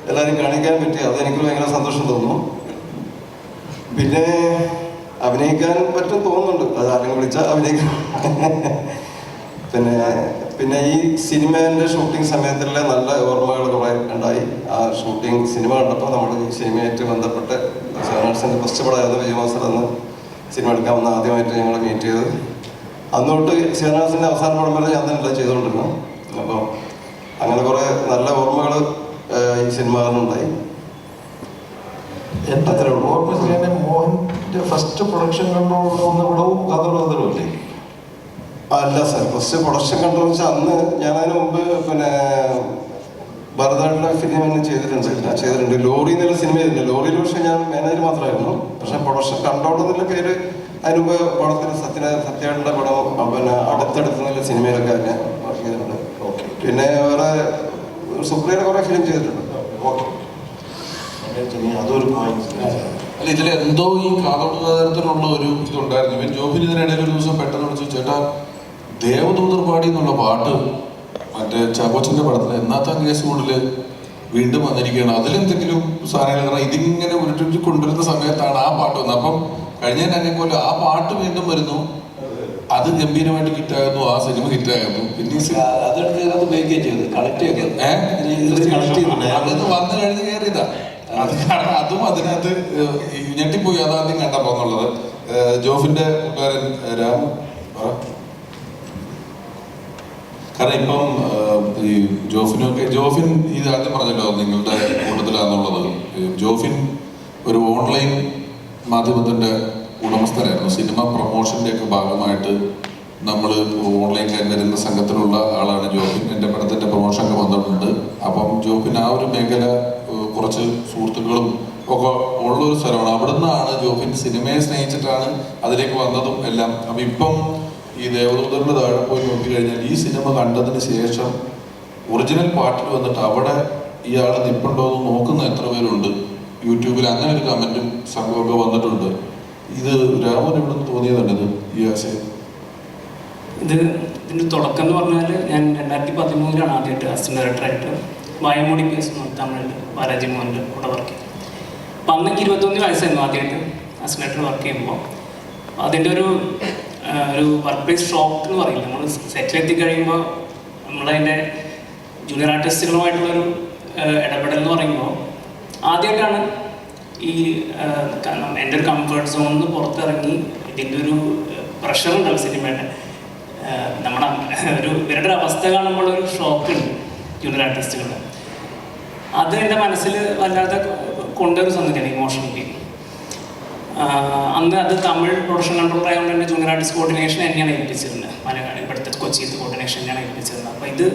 എല്ലാവരും കാണിക്കാൻ പറ്റി. അതെനിക്ക് ഭയങ്കര സന്തോഷം തോന്നുന്നു. പിന്നെ അഭിനയിക്കാൻ പറ്റും തോന്നുന്നുണ്ട്. അത് ആരെങ്കിലും വിളിച്ചാൽ അഭിനയിക്കാൻ. പിന്നെ ഈ സിനിമേൻ്റെ ഷൂട്ടിംഗ് സമയത്തുള്ള നല്ല ഓർമ്മകൾ കുറേ ഉണ്ടായി. ആ ഷൂട്ടിംഗ് സിനിമ കണ്ടപ്പോൾ നമ്മൾ ഈ സിനിമയായിട്ട് ബന്ധപ്പെട്ട് സെവൻ ആർട്സിൻ്റെ ഫസ്റ്റ് പടമായിരുന്നു വിജയമാസർ അന്ന് സിനിമ എടുക്കാൻ വന്ന് ആദ്യമായിട്ട് ഞങ്ങൾ മീറ്റ് ചെയ്തത്. അന്നോട്ട് സെവൻ ആർട്സിൻ്റെ അവസാന പടം വരെ ഞാൻ തന്നെ ചെയ്തുകൊണ്ടിരുന്നു. അപ്പോൾ അങ്ങനെ കുറേ നല്ല ഓർമ്മകൾ ഈ സിനിമകളുണ്ടായി. എൻ്റെ ഓർമ്മ ചെയ്യാൻ മോഹൻ്റെ ഫസ്റ്റ് പ്രൊഡക്ഷൻ കൺട്രോൾ ഒന്ന് വിടവും കഥകളും അല്ലേ? അല്ല സാർ, ഫസ്റ്റ് പ്രൊഡക്ഷൻ കൺട്രോൾ വെച്ചാൽ അന്ന് ഞാൻ അതിന് മുമ്പ് ഭരതനാട്യ ഫിലിം തന്നെ ചെയ്തിട്ടുണ്ട്. ലോറി എന്നുള്ള സിനിമ ചെയ്തിട്ടുണ്ട്. ലോറിയിൽ പക്ഷേ ഞാൻ മാനേജർ മാത്രമായിരുന്നു. പക്ഷെ പ്രൊഡക്ഷൻ കൺട്രോൾ എന്നുള്ള പേര് അതിന് മുമ്പ് പടത്തിന് സത്യേട്ടൻ്റെ പടം അടുത്തടുത്ത് നല്ല സിനിമയിലൊക്കെ ഞാൻ വർക്ക് ചെയ്തിട്ടുണ്ട്. ഓക്കെ. പിന്നെ വേറെ സുപ്രിയയുടെ കുറേ ഫിലിം ചെയ്തിട്ടുണ്ട്. ഓക്കെ. അതൊരു അല്ല, ഇതിലെന്തോ ഈ കാതോടുകാരത്തിനുള്ള ഒരു ഇതുണ്ടായിരുന്നു. ഇവൻ ജോബിന് ഇതിനിടയിൽ ഒരു ദിവസം പെട്ടെന്ന് വിളിച്ചു, ചേട്ടാ ദേവദൂതർ പാടി എന്നുള്ള പാട്ട് മറ്റേ ചാക്കോച്ചൻ്റെ പടത്തിൽ എന്നാത്താൻ കേസ് കൂടുതൽ വീണ്ടും വന്നിരിക്കുകയാണ്, അതിലെന്തെങ്കിലും സാധനങ്ങൾ. കാരണം ഇതിങ്ങനെ ഉരുട്ടി കൊണ്ടുവരുന്ന സമയത്താണ് ആ പാട്ട് വന്നത്. അപ്പം കഴിഞ്ഞ പോലെ ആ പാട്ട് വീണ്ടും വരുന്നു, അത് ഗംഭീരമായിട്ട് ഹിറ്റാകുന്നു, ആ സിനിമ ഹിറ്റാകുന്നു. പിന്നെ അതെടുത്ത് ഉപയോഗിക്കുകയും ചെയ്തു, കണക്ട് അത് വന്നു കഴിഞ്ഞ് കയറിയതാ. അത് കാരണം അതും അതിനകത്ത് ഞെട്ടിപ്പോയി അതാദ്യം കണ്ടപ്പോ എന്നുള്ളത്. ജോഫിന്റെ കൂട്ടുകാരൻ രാം, കാരണം ഇപ്പം ഈ ജോഫിൻ ഇത് ആദ്യം പറഞ്ഞല്ലോ നിങ്ങളുടെ കൂട്ടത്തിലാന്നുള്ളത്. ജോഫിൻ ഒരു ഓൺലൈൻ മാധ്യമത്തിന്റെ ഉടമസ്ഥരായിരുന്നു. സിനിമ പ്രൊമോഷന്റെ ഒക്കെ ഭാഗമായിട്ട് നമ്മൾ ഓൺലൈൻ വരുന്ന സംഘത്തിലുള്ള ആളാണ് ജോഫിൻ. എൻ്റെ പടത്തിന്റെ പ്രൊമോഷനൊക്കെ വന്നിട്ടുണ്ട്. അപ്പം ജോഫിൻ ആ ഒരു മേഖല കുറച്ച് സുഹൃത്തുക്കളും ഒക്കെ ഉള്ളൊരു സ്ഥലമാണ്. അവിടുന്നാണ് ജോഫിൻ സിനിമയെ സ്നേഹിച്ചിട്ടാണ് അതിലേക്ക് വന്നതും എല്ലാം. അപ്പം ഇപ്പം ഈ ദേവദൂതരുടെ താഴെ പോയി നോക്കിക്കഴിഞ്ഞാൽ ഈ സിനിമ കണ്ടതിന് ശേഷം ഒറിജിനൽ പാട്ടിൽ വന്നിട്ട് അവിടെ ഇയാൾ നിൽപ്പുണ്ടോ എന്ന് നോക്കുന്ന എത്ര പേരുണ്ട് യൂട്യൂബിൽ. അങ്ങനെ ഒരു കമന്റും സംഭവമൊക്കെ വന്നിട്ടുണ്ട്. ഇത് രാമൻ ഇവിടെ തോന്നിയതുണ്ട് ഈ ആശയം? ഇതിൻ്റെ തുടക്കം എന്ന് പറഞ്ഞാൽ ഞാൻ 2013 ആദ്യമായിട്ട് അസിസ്റ്റന്റ് ഡയറക്ടറായിട്ട് വായമൂടി കേസ് തമിഴിൽ ബാലാജി മോഹൻ്റെ കൂടെ വർക്ക് ചെയ്തു. അപ്പം അന്ന് 21 വയസ്സായിരുന്നു ആദ്യമായിട്ട് അസിസ്റ്റന്റ് ഡയറക്ടർ വർക്ക് ചെയ്യുമ്പോൾ. അതിൻ്റെ ഒരു വർക്ക് പ്ലേസ് ഷോക്ക് എന്ന് പറയില്ല, നമ്മൾ സെറ്റിലെത്തി കഴിയുമ്പോൾ നമ്മളതിൻ്റെ ജൂനിയർ ആർട്ടിസ്റ്റുകളുമായിട്ടുള്ളൊരു ഇടപെടൽ എന്ന് പറയുമ്പോൾ ആദ്യമായിട്ടാണ് ഈ എൻ്റെ ഒരു കംഫർട്ട് സോണിൽ നിന്ന് പുറത്തിറങ്ങി ഇതിൻ്റെ ഒരു പ്രഷർ ഉണ്ടല്ലോ സിനിമയുടെ, നമ്മുടെ ഇവരുടെ ഒരു അവസ്ഥ കാണുമ്പോൾ ഒരു ഷോക്ക് ഉണ്ട് ജൂനിയർ ആർട്ടിസ്റ്റുകൾ. അത് എൻ്റെ മനസ്സിൽ വല്ലാതെ കൊണ്ടൊരു സംഗതിയാണ് ഇമോഷണലി. അന്ന് അത് തമിഴ് പ്രൊഡക്ഷൻ കൺട്രോൾ ആയതുകൊണ്ട് തന്നെ ജൂനിയർ ആർട്ടിസ്റ്റ് കോർഡിനേഷൻ തന്നെയാണ് ഏൽപ്പിച്ചിരുന്നത്. ഇവിടുത്തെ കൊച്ചിയിലത്തെ കോർഡിനേഷൻ തന്നെയാണ് ഏൽപ്പിച്ചിരുന്നത്. അപ്പോൾ ഇത്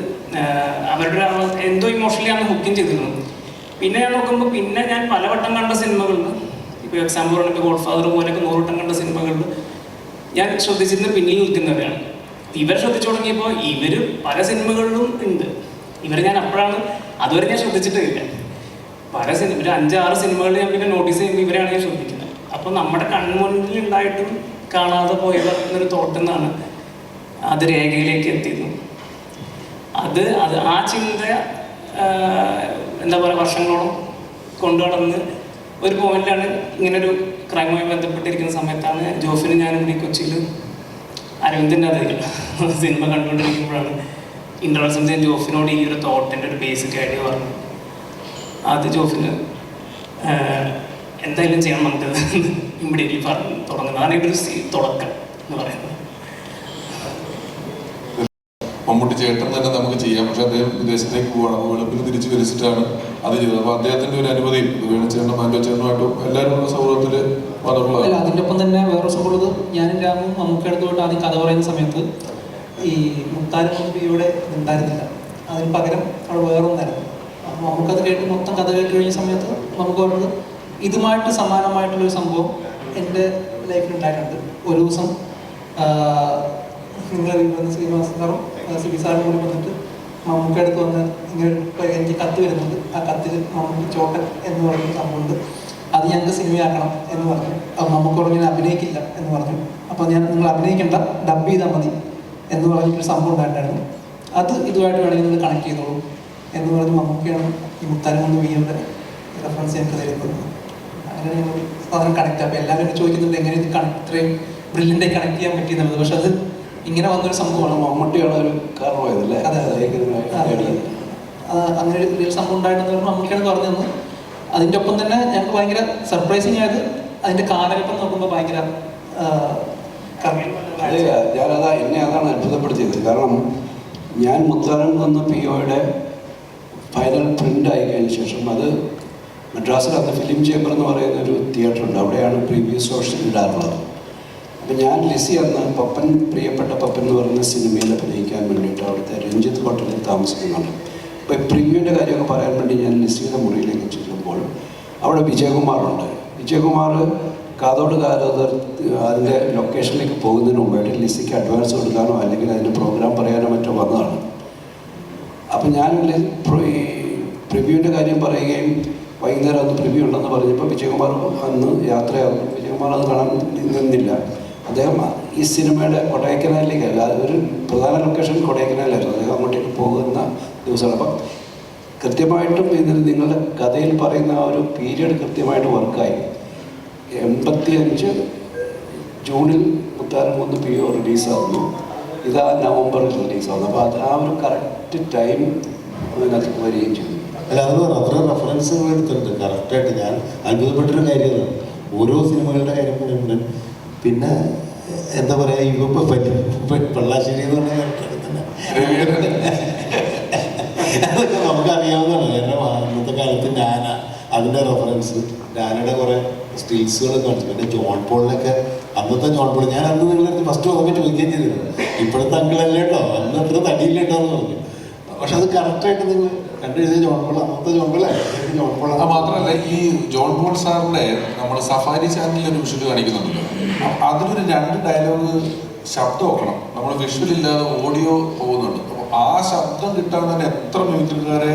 അവരുടെ എന്തോ ഇമോഷണലി ആണ് ഹുക്കിങ് ചെയ്തിരുന്നു. പിന്നെ ഞാൻ നോക്കുമ്പോൾ പിന്നെ ഞാൻ പലവട്ടം കണ്ട സിനിമകളിൽ, ഇപ്പോൾ എക്സാമ്പിൾ പറഞ്ഞപ്പോൾ ഗോഡ് ഫാദർ പോലെയൊക്കെ 100 വട്ടം കണ്ട സിനിമകളിൽ ഞാൻ ശ്രദ്ധിച്ചിരുന്നത് പിന്നിൽ നിൽക്കുന്നവരാണ്. ഇവർ ശ്രദ്ധിച്ചു തുടങ്ങിയപ്പോൾ ഇവർ പല സിനിമകളിലും ഉണ്ട്. ഇവരെ ഞാൻ അപ്പോഴാണ്, അതുവരെ ഞാൻ ശ്രദ്ധിച്ചിട്ടില്ല. പല സിനിമ ഒരു 5-6 സിനിമകളിൽ ഞാൻ പിന്നെ നോട്ടീസ് ചെയ്യുമ്പോൾ ഇവരാണ് ഞാൻ ശ്രദ്ധിക്കുന്നത്. അപ്പോൾ നമ്മുടെ കൺമുന്നിൽ ഉണ്ടായിട്ടും കാണാതെ പോയവർ എന്നൊരു തോട്ടിൽ നിന്നാണ് അത് രേഖയിലേക്ക് എത്തിയത്. അത് ആ ചിന്ത എന്താ പറയുക വർഷങ്ങളോളം കൊണ്ടു നടന്ന് ഒരു പോയിന്റിലാണ് ഇങ്ങനൊരു ക്രൈമുമായി ബന്ധപ്പെട്ടിരിക്കുന്ന സമയത്താണ് ജോഫിന് ഞാനും കൂടി കൊച്ചിയിൽ അരവിന്ദൻ്റെ അതിൽ സിനിമ കണ്ടുകൊണ്ടിരിക്കുമ്പോഴാണ് ഇൻ്റർവൽ സമയത്ത് ജോഫിനോട് ഈ ഒരു തോട്ടിൻ്റെ ഒരു ബേസിക് ഐഡിയ പറഞ്ഞു. അത് ജോഫിന് എന്തായാലും ചെയ്യണം നമുക്ക് ഇമ്മീഡിയറ്റ്ലി പറഞ്ഞു തുടങ്ങുന്നത്. അതാണ് ഒരു തുടക്കം എന്ന് പറയുന്നത്. മമ്മൂട്ടി ചേട്ടൻ തന്നെ നമുക്ക് ചെയ്യാം, പക്ഷെ അദ്ദേഹം വിദേശത്തേക്ക് പോവാണ്. അപ്പോൾ വെളുപ്പിൽ തിരിച്ചു വരിച്ചിട്ടാണ് അത് ചെയ്തത്. അപ്പോൾ അദ്ദേഹത്തിന്റെ ഒരു അനുമതി വേണുചേട്ടനും മാൻഡോ ചേട്ടനുമായിട്ടും എല്ലാവരും സൗഹൃദത്തിൽ വന്നിട്ടുള്ളത്. അല്ല, അതിൻ്റെ ഒപ്പം തന്നെ വേറെ സംഭവം, ഞാനും രാമും മമ്മൂക്കി അടുത്തോട്ട് ആദ്യം കഥ പറയുന്ന സമയത്ത് ഈ മുത്താരം ഇവിടെ ഉണ്ടായിരുന്നില്ല, അതിന് പകരം അവിടെ വേറെ ഒന്നായിരുന്നു. അപ്പോൾ നമുക്കത് കേട്ട് മൊത്തം കഥ കേട്ട് കഴിഞ്ഞ സമയത്ത് നമുക്ക് പറഞ്ഞത് ഇതുമായിട്ട് സമാനമായിട്ടുള്ളൊരു സംഭവം എൻ്റെ ലൈഫിൽ ഉണ്ടായിട്ടുണ്ട്. ഒരു ദിവസം നിങ്ങൾ ശ്രീനിവാസൻ സാറും സിബി സാറും കൂടി വന്നിട്ട് മമ്മൂക്കി അടുത്ത് വന്ന് ഇങ്ങനെ എനിക്ക് കത്ത് വരുന്നുണ്ട്, ആ കത്തിൽ മമ്മൂക്കി ചോട്ടൻ എന്ന് പറയുന്ന സംഭവമുണ്ട്, അത് ഞങ്ങൾക്ക് സിനിമയാക്കണം എന്ന് പറഞ്ഞു. അപ്പം നമുക്ക് പറഞ്ഞു ഞാൻ അഭിനയിക്കില്ല എന്ന് പറഞ്ഞു. അപ്പോൾ ഞാൻ നിങ്ങൾ അഭിനയിക്കേണ്ട, ഡബ് ചെയ്താൽ മതി എന്ന് പറഞ്ഞിട്ടൊരു സംഭവം ഉണ്ടായിട്ടുണ്ടായിരുന്നു. അത് ഇതുമായിട്ട് വേണമെങ്കിൽ നിങ്ങൾ കണക്ട് ചെയ്തോളൂ എന്ന് പറഞ്ഞ് മമ്മൂക്കിയാണ് ഈ മുത്താരം വീയുടെ റെഫറൻസ് ഞങ്ങൾക്ക് തരുന്നത്. അങ്ങനെ ഞങ്ങൾ സാധനം കണക്ട്. അപ്പോൾ എല്ലാവരും ചോദിക്കുന്നുണ്ട് എങ്ങനെ ഇത് ഇത്രയും ബ്രില്യൻ്റായി കണക്ട് ചെയ്യാൻ പറ്റിയെന്നുള്ളത്. പക്ഷെ അത് ഇങ്ങനെ വന്നൊരു സംഭവമാണ്. മമ്മൂട്ടിയാണ് ഒരു കാരണമായതല്ലേ? അതെ, അങ്ങനെ ഒരു സംഭവം ഉണ്ടായിട്ടെന്ന് പറഞ്ഞാൽ മമ്മൂട്ടിയാണ് പറഞ്ഞു തന്നു. അതിൻ്റെ ഒപ്പം തന്നെ ഞങ്ങൾക്ക് ഭയങ്കര സർപ്രൈസിങ് ആയത് അതിൻ്റെ കാലഘട്ടം നോക്കുമ്പോൾ ഭയങ്കര എന്നെ അതാണ് അത്ഭുതപ്പെടുത്തിയത്. കാരണം ഞാൻ മുത്താരം എന്ന POയുടെ ഫൈനൽ പ്രിൻ്റ് ആയി കഴിഞ്ഞ ശേഷം അത് മദ്രാസിൽ അന്ന് ഫിലിം ചേംബർ എന്ന് പറയുന്ന ഒരു തിയേറ്റർ ഉണ്ട്, അവിടെയാണ് പ്രീവിയസ് ഷോസ് ഇടാറുള്ളത്. അപ്പം ഞാൻ ലിസി അന്ന് പപ്പൻ, പ്രിയപ്പെട്ട പപ്പൻ എന്ന് പറയുന്ന സിനിമയിൽ അഭിനയിക്കാൻ വേണ്ടിയിട്ട് അവിടുത്തെ രഞ്ജിത്ത് ഹോട്ടലിൽ താമസിക്കുന്നുണ്ട്. അപ്പോൾ പ്രിവ്യൂവിൻ്റെ കാര്യമൊക്കെ പറയാൻ വേണ്ടി ഞാൻ ലിസിയുടെ മുറിയിലേക്ക് ചെല്ലുമ്പോൾ അവിടെ വിജയകുമാറുണ്ട്. വിജയകുമാർ കാതോട് കാതോട് അതിൻ്റെ ലൊക്കേഷനിലേക്ക് പോകുന്നതിന് മുമ്പായിട്ട് ലിസിക്ക് അഡ്വാൻസ് കൊടുക്കാനോ അല്ലെങ്കിൽ അതിൻ്റെ പ്രോഗ്രാം പറയാനോ മറ്റോ വന്നതാണ്. അപ്പം ഞാൻ ഈ പ്രിവ്യൂവിൻ്റെ കാര്യം പറയുകയും വൈകുന്നേരം അന്ന് പ്രിവ്യൂ ഉണ്ടെന്ന് പറഞ്ഞപ്പോൾ വിജയകുമാർ അന്ന് യാത്രയാകും. വിജയകുമാർ അത് കാണാൻ നിന്നില്ല. അദ്ദേഹം ഈ സിനിമയുടെ കൊടൈക്കനാലിലേക്കല്ല, ഒരു പ്രധാന ലൊക്കേഷൻ കൊടൈക്കനാലായിരുന്നു. അദ്ദേഹം അങ്ങോട്ടേക്ക് പോകുന്ന ദിവസമാണ്. അപ്പം കൃത്യമായിട്ടും ഇതിൽ നിങ്ങളുടെ കഥയിൽ പറയുന്ന ആ ഒരു പീരീഡ് കൃത്യമായിട്ട് വർക്കായി. 85 ജൂണിൽ മുത്താരം കുന്ന് PO റിലീസാകുന്നു, ഇതാ നവംബറിൽ റിലീസാകുന്നു. അപ്പോൾ അത് ആ ഒരു കറക്റ്റ് ടൈം അതിനകത്ത് വരികയും ചെയ്തു. അല്ല, അത് അത്ര റെഫറൻസുകൾ എടുത്തിട്ടുണ്ട് കറക്റ്റായിട്ട്. ഞാൻ അത്ഭുതപ്പെട്ടൊരു കാര്യമാണ് ഓരോ സിനിമകളുടെ കാര്യം പറയുമ്പോൾ. പിന്നെ എന്താ പറയുക, ഇപ്പോൾ പള്ളാശ്ശേരി എന്ന് പറഞ്ഞ അതൊക്കെ നമുക്കറിയാവുന്നതാണ്. കാരണം ഇന്നത്തെ കാലത്ത് ഞാന അതിൻ്റെ റെഫറൻസ്, ഞാനയുടെ കുറേ സ്റ്റിൽസുകൾ കാണിച്ചു. പിന്നെ ജോൺ പോളിനൊക്കെ അന്നത്തെ ജോൺ പോൾ ഞാൻ അന്ന് നിങ്ങളുടെ അടുത്ത് ഫസ്റ്റ് വന്നപ്പോൾ ചോദിക്കുകയും ചെയ്തിരുന്നു, ഇപ്പോഴത്തെ അങ്കിളല്ലേ കേട്ടോ, അന്ന് അത്ര തടിയില്ല കേട്ടോ എന്ന് പറഞ്ഞു. പക്ഷെ അത് കറക്റ്റായിട്ട് നിങ്ങൾ കണ്ടെഴുതിയ ജോൺ പോൾ അന്നത്തെ ജോൺ പോൾ ജോൺ പോൾ. മാത്രമല്ല ഈ ജോൺ പോൾ സാറിന്റെ നമ്മൾ സഫാരി ചാനലിൽ ഒരു വിഷ്വൽ കാണിക്കുന്നുണ്ടല്ലോ, അതിലൊരു 2 ഡയലോഗ് ശബ്ദം വെക്കണം. നമ്മൾ വിഷ്വൽ ഇല്ലാതെ ഓഡിയോ പോകുന്നുണ്ട്. അപ്പൊ ആ ശബ്ദം കിട്ടാൻ തന്നെ എത്ര മിമിക്രിക്കാരെ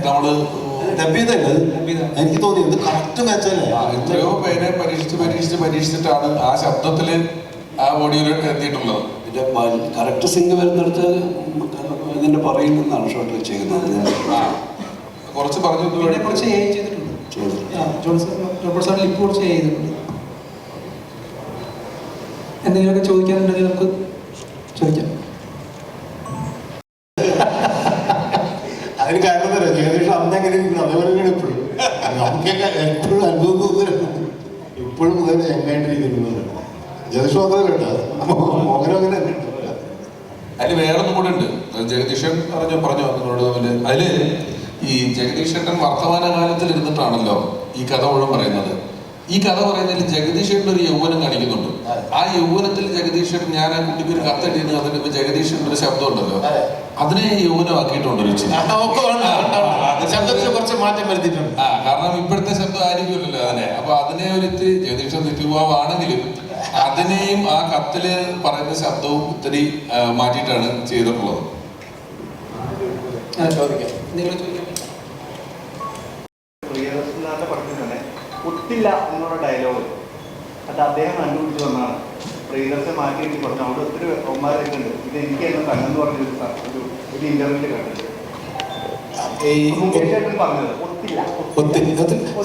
നമ്മള് എനിക്ക് തോന്നി ഇത് കറക്റ്റ് മാച്ചല്ലേ. എത്രയോ പേരെ പരീക്ഷിച്ചിട്ടാണ് ആ ശബ്ദത്തില് ആ ഓഡിയോയിലേക്ക് എത്തിയിട്ടുള്ളത്. പിന്നെ കറക്റ്റ് സിംഗ് വരുന്നിടത്ത് ഇതിന്റെ പറയുന്നതാണ് ഷോട്ട് വെച്ചേക്കുന്നത്. കുറച്ച് പറഞ്ഞു കുറച്ച് ചെയ്തിട്ടുണ്ട്. ലിപ്പ് കുറച്ച് ചെയ്തിട്ടുണ്ട്. എന്തെങ്കിലുമൊക്കെ ചോദിക്കാനുണ്ടെങ്കിൽ നമുക്ക് ചോദിക്കാം. അതിന് കാരണം തരാം, ഏകദേശം അന്നെങ്ങനെ അതേപോലെ തന്നെയാണ് ഇപ്പോഴും. നമുക്കൊക്കെ എപ്പോഴും അനുഭവം തോന്നുന്നു. ഇപ്പോഴും മുതൽ എങ്ങായിട്ടിരിക്കുന്നത് ജഗദീഷ് മാത്രമേ കേട്ടോ, മോഹനം അങ്ങനെ തന്നെ. അതിൽ വേറൊന്നും കൂടെ ഉണ്ട്. ജഗദീഷൻ പറഞ്ഞു നിങ്ങളോട് തമ്മില് അതില് ഈ ജഗദീഷേട്ടൻ വർത്തമാനകാലത്തിൽ ഇരുന്നിട്ടാണല്ലോ ഈ കഥ മുഴുവൻ പറയുന്നത്. ഈ കഥ പറയുന്നതിൽ ജഗദീഷേട്ടൻ ഒരു യൗവനം കാണിക്കുന്നുണ്ട്. ആ യൗവനത്തിൽ ജഗദീഷേട്ടൻ ഞാൻ ആ കുട്ടിക്ക് ഒരു കത്തെഴുതി അതിന് ജഗദീഷേട്ടൻ ഒരു ശബ്ദം ഉണ്ടല്ലോ, അതിനെ യൗവനമാക്കിയിട്ടുണ്ട്. ശബ്ദത്തിൽ കുറച്ച് മാറ്റം വരുത്തിയിട്ടുണ്ട്. കാരണം ഇപ്പോഴത്തെ ശബ്ദം ആയിരിക്കുമല്ലോ അതിനെ. അപ്പൊ അതിനെ ഒരു ഇത്തിരി ജഗദീഷൻ നിത്യഭാവാണെങ്കിലും അതിനെയും ആ കത്തില് പറയുന്ന ശബ്ദവും ഇത്തിരി മാറ്റിയിട്ടാണ് ചെയ്തിട്ടുള്ളത്. ഒത്തില്ല എന്നുള്ള ഡയലോഗ് അത് അദ്ദേഹം കണ്ടുപിടിച്ച് വന്നാണ്. പ്രിയദർശൻ മാറ്റി എനിക്ക് പറഞ്ഞു. അവിടെ ഒത്തിരി ഒമാരൊക്കെ ഉണ്ട്. ഇത് എനിക്ക് എന്നെ തന്നെന്ന് പറഞ്ഞൊരു ഒരു ഇന്റർവ്യൂവിൽ കണ്ടിട്ടുണ്ട്. ഈ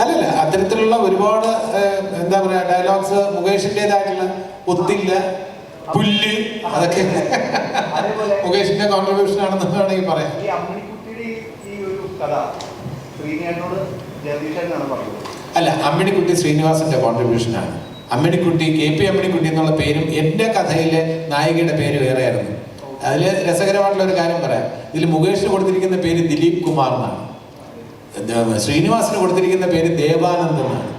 അല്ലല്ല അത്തരത്തിലുള്ള ഒരുപാട് എന്താ പറയാ ഡയലോഗ്സ് മുകേഷിൻ്റെതായിട്ടുള്ള ഒത്തില്ല, പുല്ല്, അതൊക്കെ മുകേഷിന്റെ കോൺട്രിബ്യൂഷൻ ആണെന്ന് വേണമെങ്കിൽ പറയാം. അല്ല, അമ്മിണിക്കുട്ടി ശ്രീനിവാസന്റെ കോൺട്രിബ്യൂഷനാണ്. അമ്മിണിക്കുട്ടി, KP അമ്മിണിക്കുട്ടി എന്നുള്ള പേരും എൻ്റെ കഥയിലെ നായികയുടെ പേര് വേറെയായിരുന്നു. അതിൽ രസകരമായിട്ടുള്ള ഒരു കാര്യം പറയാം. ഇതിൽ മുകേഷിന് കൊടുത്തിരിക്കുന്ന പേര് ദിലീപ് കുമാർ എന്നാണ്, ശ്രീനിവാസിന് കൊടുത്തിരിക്കുന്ന പേര് ദേവാനന്ദ് എന്നാണ്.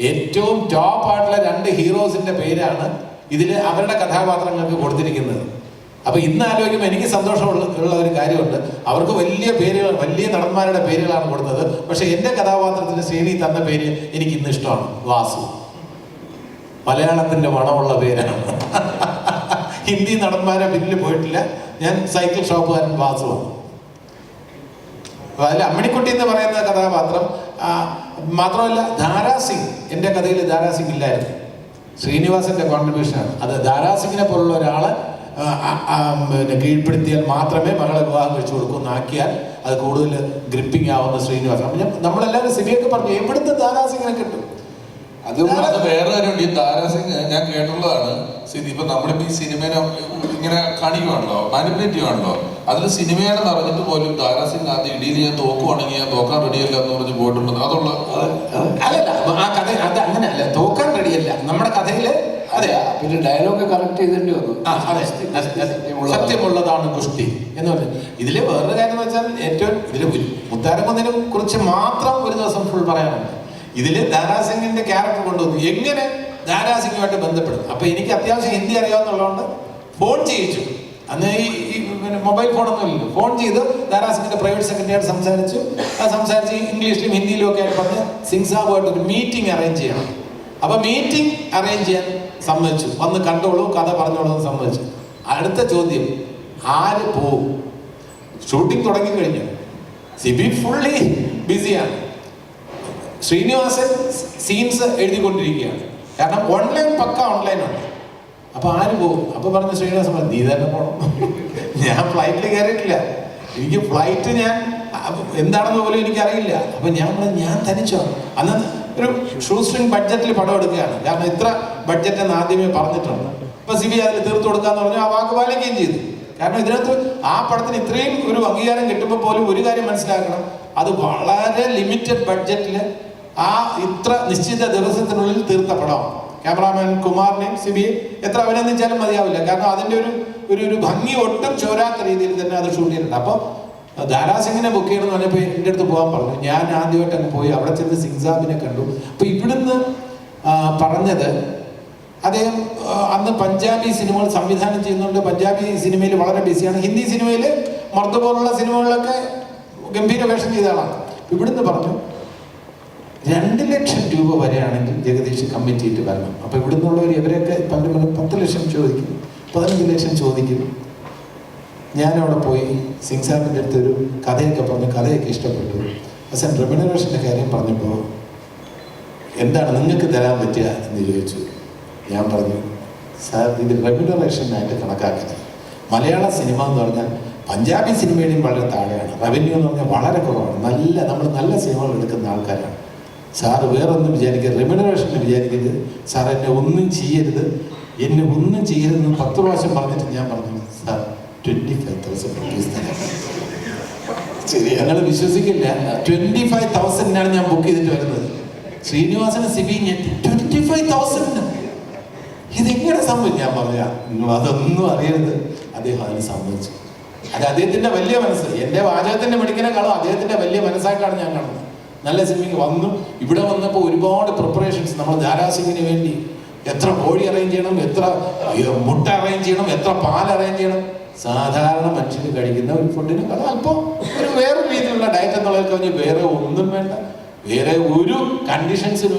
ഏറ്റവും ടോപ്പ് ആയിട്ടുള്ള 2 ഹീറോസിന്റെ പേരാണ് ഇതിൽ അവരുടെ കഥാപാത്രങ്ങൾക്ക് കൊടുത്തിരിക്കുന്നത്. അപ്പൊ ഇന്ന് ആലോചിക്കുമ്പോൾ എനിക്ക് സന്തോഷമുള്ള ഒരു കാര്യമുണ്ട്. അവർക്ക് വലിയ പേരുകൾ, വലിയ നടന്മാരുടെ പേരുകളാണ് കൊടുത്തത്. പക്ഷെ എൻ്റെ കഥാപാത്രത്തിന് ശ്രീനി തന്ന പേര് എനിക്ക് ഇന്ന് ഇഷ്ടമാണ്, വാസു. മലയാളത്തിന്റെ മണമുള്ള പേരാണ്. ഹിന്ദി നടന്മാരെ പിന്നിൽ പോയിട്ടില്ല. ഞാൻ സൈക്കിൾ ഷോപ്പുകാരൻ വാസുവാണ്. അതിൽ അമ്മിണിക്കുട്ടി എന്ന് പറയുന്ന കഥാപാത്രം മാത്രമല്ല, ധാരാസിംഗ്, എൻ്റെ കഥയിൽ ധാരാസിംഗ് ഇല്ലായിരുന്നു, ശ്രീനിവാസന്റെ കോൺട്രിബ്യൂഷനാണ്. അത് ധാരാസിംഗിനെ പോലുള്ള ഒരാള് പിന്നെ കീഴ്പ്പെടുത്തിയാൽ മാത്രമേ മകളെ വിവാഹം കഴിച്ചു കൊടുക്കുന്നാക്കിയാൽ അത് കൂടുതൽ ഗ്രിപ്പിംഗ് ആവുന്ന ശ്രീനിവാസൻ. അപ്പം നമ്മളെല്ലാവരും സിബിയൊക്കെ പറഞ്ഞു, എവിടുത്തെ ധാരാസിംഗിനെ കിട്ടും? അത് വേറെ കാര്യമുണ്ട്. ഈ താരാസിംഗ് ഞാൻ കേട്ടുള്ളതാണ്. ഇപ്പൊ നമ്മളിപ്പോ ഈ സിനിമേനെ ഇങ്ങനെ കാണിക്കുവാണല്ലോ, മാനിപ്പുലേറ്റ് ചെയ്യുവാണല്ലോ. അതിൽ സിനിമയാണെന്ന് അറിഞ്ഞിട്ട് പോലും താരാസിംഗ് ആദ്യം ഇടിയിൽ ഞാൻ തോക്കുവാണെങ്കിൽ ഞാൻ തോക്കാൻ റെഡിയല്ല എന്ന് പറഞ്ഞ് പോയിട്ടുണ്ടെന്ന്. അതുള്ള അല്ലല്ല, ആ കഥ അത് അങ്ങനെയല്ല, തോക്കാൻ റെഡിയല്ല നമ്മുടെ കഥയില്. അതെ, പിന്നെ ഡയലോഗ് കറക്റ്റ് ചെയ്തേണ്ടി വന്നു. സത്യമുള്ളതാണ് ഗുസ്തി എന്ന് പറഞ്ഞു. ഇതില് വേറൊരു കാര്യം എന്ന് വെച്ചാൽ, ഏറ്റവും ഇതില് മുത്താരക്കുന്നിനെ കുറിച്ച് മാത്രം ഒരു ദിവസം ഫുൾ പറയാനുണ്ട്. ഇതില് ദാരാസിംഗിന്റെ ക്യാരക്ടർ കൊണ്ടുവന്നു, എങ്ങനെ ദാരാസിംഗുമായിട്ട് ബന്ധപ്പെടും. അപ്പൊ എനിക്ക് അത്യാവശ്യം ഹിന്ദി അറിയാവുന്നതുകൊണ്ട് ഫോൺ ചെയ്യിച്ചു. അന്ന് ഈ പിന്നെ മൊബൈൽ ഫോണൊന്നും ഇല്ലല്ലോ. ഫോൺ ചെയ്ത് ദാരാസിംഗിന്റെ പ്രൈവറ്റ് സെക്രട്ടറിയായിട്ട് സംസാരിച്ച് ഇംഗ്ലീഷിലും ഹിന്ദിയിലും ഒക്കെ ആയിട്ട് പറഞ്ഞ് സിംഗ് സാബുമായിട്ട് ഒരു മീറ്റിംഗ് അറേഞ്ച് ചെയ്യണം. അപ്പൊ മീറ്റിംഗ് അറേഞ്ച് ചെയ്യാൻ സമ്മതിച്ചു. വന്ന് കണ്ടോളൂ, കഥ പറഞ്ഞോളൂ എന്ന് സമ്മതിച്ചു. അടുത്ത ചോദ്യം, ആര് പോവും? ഷൂട്ടിംഗ് തുടങ്ങിക്കഴിഞ്ഞു, സിബി ഫുള്ളി ബിസിയാണ്, ശ്രീനിവാസൻ സീൻസ് എഴുതിക്കൊണ്ടിരിക്കുകയാണ്. കാരണം ഓൺലൈൻ, പക്ക ഓൺലൈനാണ്. അപ്പൊ ആര് പോകും? അപ്പൊ പറഞ്ഞ ശ്രീനിവാസൻ പറഞ്ഞു, നീ തന്നെ പോകണം. ഞാൻ ഫ്ലൈറ്റിൽ കയറിയിട്ടില്ല, എനിക്ക് ഫ്ലൈറ്റ് ഞാൻ എന്താണെന്ന് പോലും എനിക്കറിയില്ല. അപ്പൊ ഞാൻ തനിച്ചോ. അന്ന് ഒരു ഷൂ സ്ട്രിങ് ബഡ്ജറ്റിൽ പടം എടുക്കുകയാണ്. കാരണം ഇത്ര ബഡ്ജറ്റ് എന്ന് ആദ്യമേ പറഞ്ഞിട്ടുണ്ട്. അപ്പൊ സിബി അതിൽ തീർത്തു കൊടുക്കാന്ന് പറഞ്ഞു. ആ വാക്ക് പാലിക്കുകയും ചെയ്തു. കാരണം ഇതിനകത്ത് ആ പടത്തിന് ഇത്രയും ഒരു അംഗീകാരം കിട്ടുമ്പോൾ പോലും ഒരു കാര്യം മനസ്സിലാക്കണം, അത് വളരെ ലിമിറ്റഡ് ബഡ്ജറ്റിൽ ആ ഇത്ര നിശ്ചിത ദിവസത്തിനുള്ളിൽ തീർത്ത പടമാണ്. ക്യാമറാമാൻ കുമാറിനെയും സിബിയെ എത്ര അഭിനന്ദിച്ചാലും മതിയാവില്ല. കാരണം അതിൻ്റെ ഒരു ഭംഗി ഒട്ടും ചോരാത്ത രീതിയിൽ തന്നെ അത് ഷൂട്ട് ചെയ്തിട്ടുണ്ട്. അപ്പോൾ ദാരാസിംഗിനെ ബുക്ക് ചെയ്യണമെന്ന് പറഞ്ഞപ്പോൾ എൻ്റെ അടുത്ത് പോകാൻ പറഞ്ഞു. ഞാൻ ആദ്യമായിട്ട് അങ്ങ് പോയി അവിടെ ചെന്ന് സിംഗ് സാബിനെ കണ്ടു. അപ്പോൾ ഇവിടുന്ന് പറഞ്ഞത്, അദ്ദേഹം അന്ന് പഞ്ചാബി സിനിമകൾ സംവിധാനം ചെയ്യുന്നുണ്ട്. പഞ്ചാബി സിനിമയിൽ വളരെ ബിസിയാണ്. ഹിന്ദി സിനിമയിൽ മർദ് പോലുള്ള സിനിമകളിലൊക്കെ ഗംഭീര വേഷം ചെയ്ത ആളാണ്. ഇവിടുന്ന് പറഞ്ഞു 2 ലക്ഷം രൂപ വരെയാണെങ്കിൽ ജഗദീഷ് കമ്മിറ്റിയിട്ട് വരണം. അപ്പോൾ ഇവിടുന്നുള്ളവർ ഇവരൊക്കെ 10 ലക്ഷം ചോദിക്കും, 15 ലക്ഷം ചോദിക്കും. ഞാനവിടെ പോയി സിംഗ് സാബിൻ്റെ അടുത്തൊരു കഥയൊക്കെ പറഞ്ഞു. കഥയൊക്കെ ഇഷ്ടപ്പെട്ടു. പക്ഷേ റെമ്യൂണറേഷൻ്റെ കാര്യം പറഞ്ഞപ്പോൾ എന്താണ് നിങ്ങൾക്ക് തരാൻ പറ്റുക എന്ന് ചോദിച്ചു. ഞാൻ പറഞ്ഞു, സാർ ഇത് റെമ്യൂണറേഷനായിട്ട് കണക്കാക്കുന്നത്. മലയാള സിനിമ എന്ന് പറഞ്ഞാൽ പഞ്ചാബി സിനിമയുടെയും വളരെ താഴെയാണ്. റവന്യൂ എന്ന് പറഞ്ഞാൽ വളരെ കുറവാണ്. നമ്മൾ നല്ല സിനിമകൾ എടുക്കുന്ന ആൾക്കാരാണ്. സാറ് വേറൊന്നും വിചാരിക്കരുത്, റെമ്യൂണറേഷന് വിചാരിക്കരുത്. സാർ എന്നെ ഒന്നും ചെയ്യരുത് 10 പ്രാവശ്യം പറഞ്ഞിട്ട് ഞാൻ പറഞ്ഞു, സാർ 25,000 റുപ്പീസ് തരാം. ശരി, ഞങ്ങൾ വിശ്വസിക്കില്ല. 25,000 ഞാൻ ബുക്ക് ചെയ്തിട്ട് വരുന്നത്. ശ്രീനിവാസന് സിബി 25,000 ഇതെങ്ങനെ സംഭവിച്ചു? ഞാൻ പറഞ്ഞ നിങ്ങൾ അതൊന്നും അറിയരുത്. അദ്ദേഹം അതിന് സമ്മതിച്ചു. അത് അദ്ദേഹത്തിന്റെ വലിയ മനസ്സ്. എൻ്റെ വാചകത്തിന്റെ മെഡിക്കനേക്കാളും അദ്ദേഹത്തിന്റെ വലിയ മനസ്സായിട്ടാണ് ഞാൻ കാണുന്നത്. നല്ല സിനിമയ്ക്ക് വന്നു. ഇവിടെ വന്നപ്പോൾ ഒരുപാട് പ്രിപ്പറേഷൻസ്. നമ്മൾ ദാരാസിംഗിന് വേണ്ടി എത്ര കോഴി അറേഞ്ച് ചെയ്യണം, എത്ര മുട്ട അറേഞ്ച് ചെയ്യണം, എത്ര പാൽ അറേഞ്ച് ചെയ്യണം. സാധാരണ മനുഷ്യന് കഴിക്കുന്ന ഒരു ഫുഡിന് അല്പം ഒരു വേറെ രീതിയിലുള്ള ഡയറ്റ് എന്നുള്ളതിൽ കഴിഞ്ഞ് വേറെ ഒന്നും വേണ്ട. വേറെ ഒരു കണ്ടീഷൻസും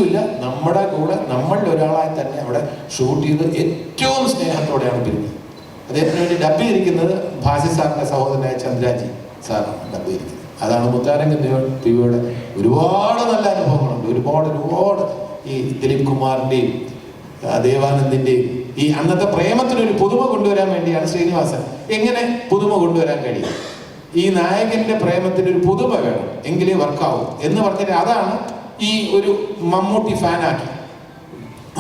ഇല്ല. നമ്മുടെ കൂടെ നമ്മളുടെ ഒരാളായി തന്നെ അവിടെ ഷൂട്ട് ചെയ്ത് ഏറ്റവും സ്നേഹത്തോടെയാണ് പിരിഞ്ഞത്. അദ്ദേഹത്തിന് വേണ്ടി ഡബ് ചെയ്തിരിക്കുന്നത് ഭാസി സാറിന്റെ സഹോദരനായ ചന്ദ്രാജി സാറാണ് ഡബ് ചെയ്തിരിക്കുന്നത്. അതാണ് മുത്താരംഗൻ ടിവിയുടെ ഒരുപാട് നല്ല അനുഭവങ്ങളുണ്ട്. ഒരുപാട് ഈ ദിലീപ് കുമാറിന്റെയും ദേവാനന്ദിന്റെയും ഈ അന്നത്തെ പ്രേമത്തിനൊരു പുതുമ കൊണ്ടുവരാൻ വേണ്ടിയാണ് ശ്രീനിവാസൻ. എങ്ങനെ പുതുമ കൊണ്ടുവരാൻ കഴിയും? ഈ നായകന്റെ പ്രേമത്തിന് ഒരു പുതുമ വേണം, എങ്കിലേ വർക്കാവും എന്ന് പറഞ്ഞിട്ട് അതാണ് ഈ ഒരു മമ്മൂട്ടി ഫാനാക്കി,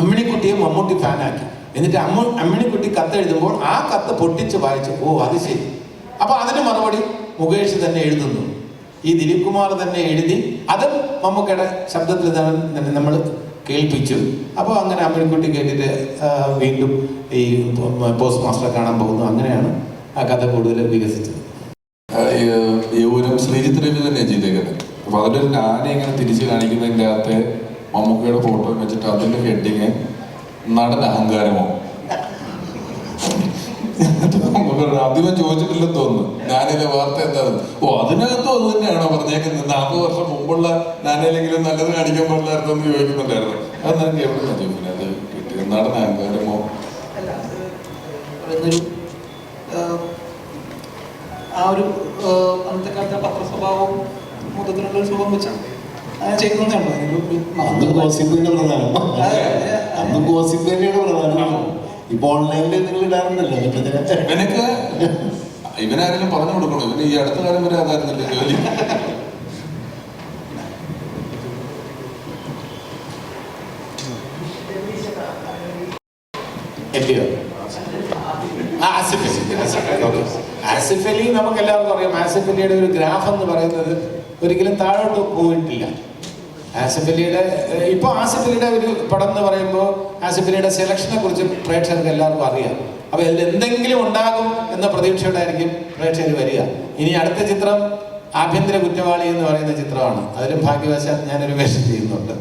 അമ്മിണിക്കുട്ടിയെ മമ്മൂട്ടി ഫാനാക്കി. എന്നിട്ട് അമ്മിണിക്കുട്ടി കത്തെഴുതുമ്പോൾ ആ കത്ത് പൊട്ടിച്ച് വായിച്ചു, ഓ അത് ശരി. അപ്പൊ അതിന് മറുപടി മുകേഷ് തന്നെ എഴുതുന്നു, ഈ ദിലീപ് കുമാർ തന്നെ എഴുതി, അതും മമ്മൂക്കയുടെ ശബ്ദത്തിൽ തന്നെ നമ്മൾ കേൾപ്പിച്ചു. അപ്പോൾ അങ്ങനെ അമ്മിണിക്കുട്ടി കേട്ടിട്ട് വീണ്ടും ഈ പോസ്റ്റ് മാസ്റ്ററെ കാണാൻ പോകുന്നു. അങ്ങനെയാണ് ആ കഥ കൂടുതൽ വികസിച്ചത്. യൗവനം ശ്രീജിത്ത് രവി തന്നെയാണ് ചെയ്തേക്കുന്നത്. അപ്പൊ അതിലൊരു നാനെ ഇങ്ങനെ തിരിച്ചു കാണിക്കുന്നതിൻ്റെ അകത്ത് മമ്മൂക്കയുടെ ഫോട്ടോ വെച്ചിട്ട് അതിന്റെ ഹെഡിങ് നടൻ അഹങ്കാരമോ. ആദ്യമേ ചോദിച്ചിട്ടില്ലെന്ന് തോന്നുന്നു നാനയിലെ വാർത്ത എന്താണെന്ന്. ഓ അതിനകത്തും അത് തന്നെയാണോ പറഞ്ഞേക്കുന്നത്? 40 വർഷം മുമ്പുള്ള നാനയിലെങ്കിലും നല്ലത് കാണിക്കാൻ പാടില്ലായിരുന്നു എന്ന് ചോദിക്കുന്നുണ്ടായിരുന്നു. അത് നിനക്ക് എവിടെ ചോദിക്കുന്നത്? അത് കിട്ടിയത് നടൻ അഹങ്കാരമോ എന്നൊരു ആ ഒരു അന്നത്തെ കാലത്തെ പത്രസ്വഭാവവും മൊത്തത്തിലുള്ള ഒരു സുഖം വെച്ചാണ് അങ്ങനെ ചെയ്യുന്നതേ ഉള്ളൂ. ഇപ്പൊ ഓൺലൈനിൽ നിങ്ങൾ ഇടാറുണ്ടല്ലോ. ഇവനൊക്കെ ഇവനാരെങ്കിലും പറഞ്ഞു കൊടുക്കണം. ഇവന് ഈ അടുത്ത കാലം വരെ അതായിരുന്നല്ലേ ജോലി. ആസിഫ് അലി നമുക്ക് എല്ലാവർക്കും അറിയാം. ആസിഫ് അലിയുടെ ഒരു ഗ്രാഫ് എന്ന് പറയുന്നത് ഒരിക്കലും താഴോട്ട് പോയിട്ടില്ല. ആസിഫ് അലിയുടെ ഇപ്പോൾ ആസിഫ് അലിയുടെ ഒരു പടം എന്ന് പറയുമ്പോൾ ആസിഫ് അലിയുടെ സെലക്ഷനെ കുറിച്ച് പ്രേക്ഷകർക്ക് എല്ലാവർക്കും അറിയാം. അപ്പോൾ ഇതിൽ എന്തെങ്കിലും ഉണ്ടാകും എന്ന പ്രതീക്ഷയോടെ ആയിരിക്കും പ്രേക്ഷകർ വരിക. ഇനി അടുത്ത ചിത്രം ആഭ്യന്തര കുറ്റവാളി എന്ന് പറയുന്ന ചിത്രമാണ്. അതിലും ഭാഗ്യവശാൽ ഞാനൊരു വേഷം ചെയ്യുന്നുണ്ട്.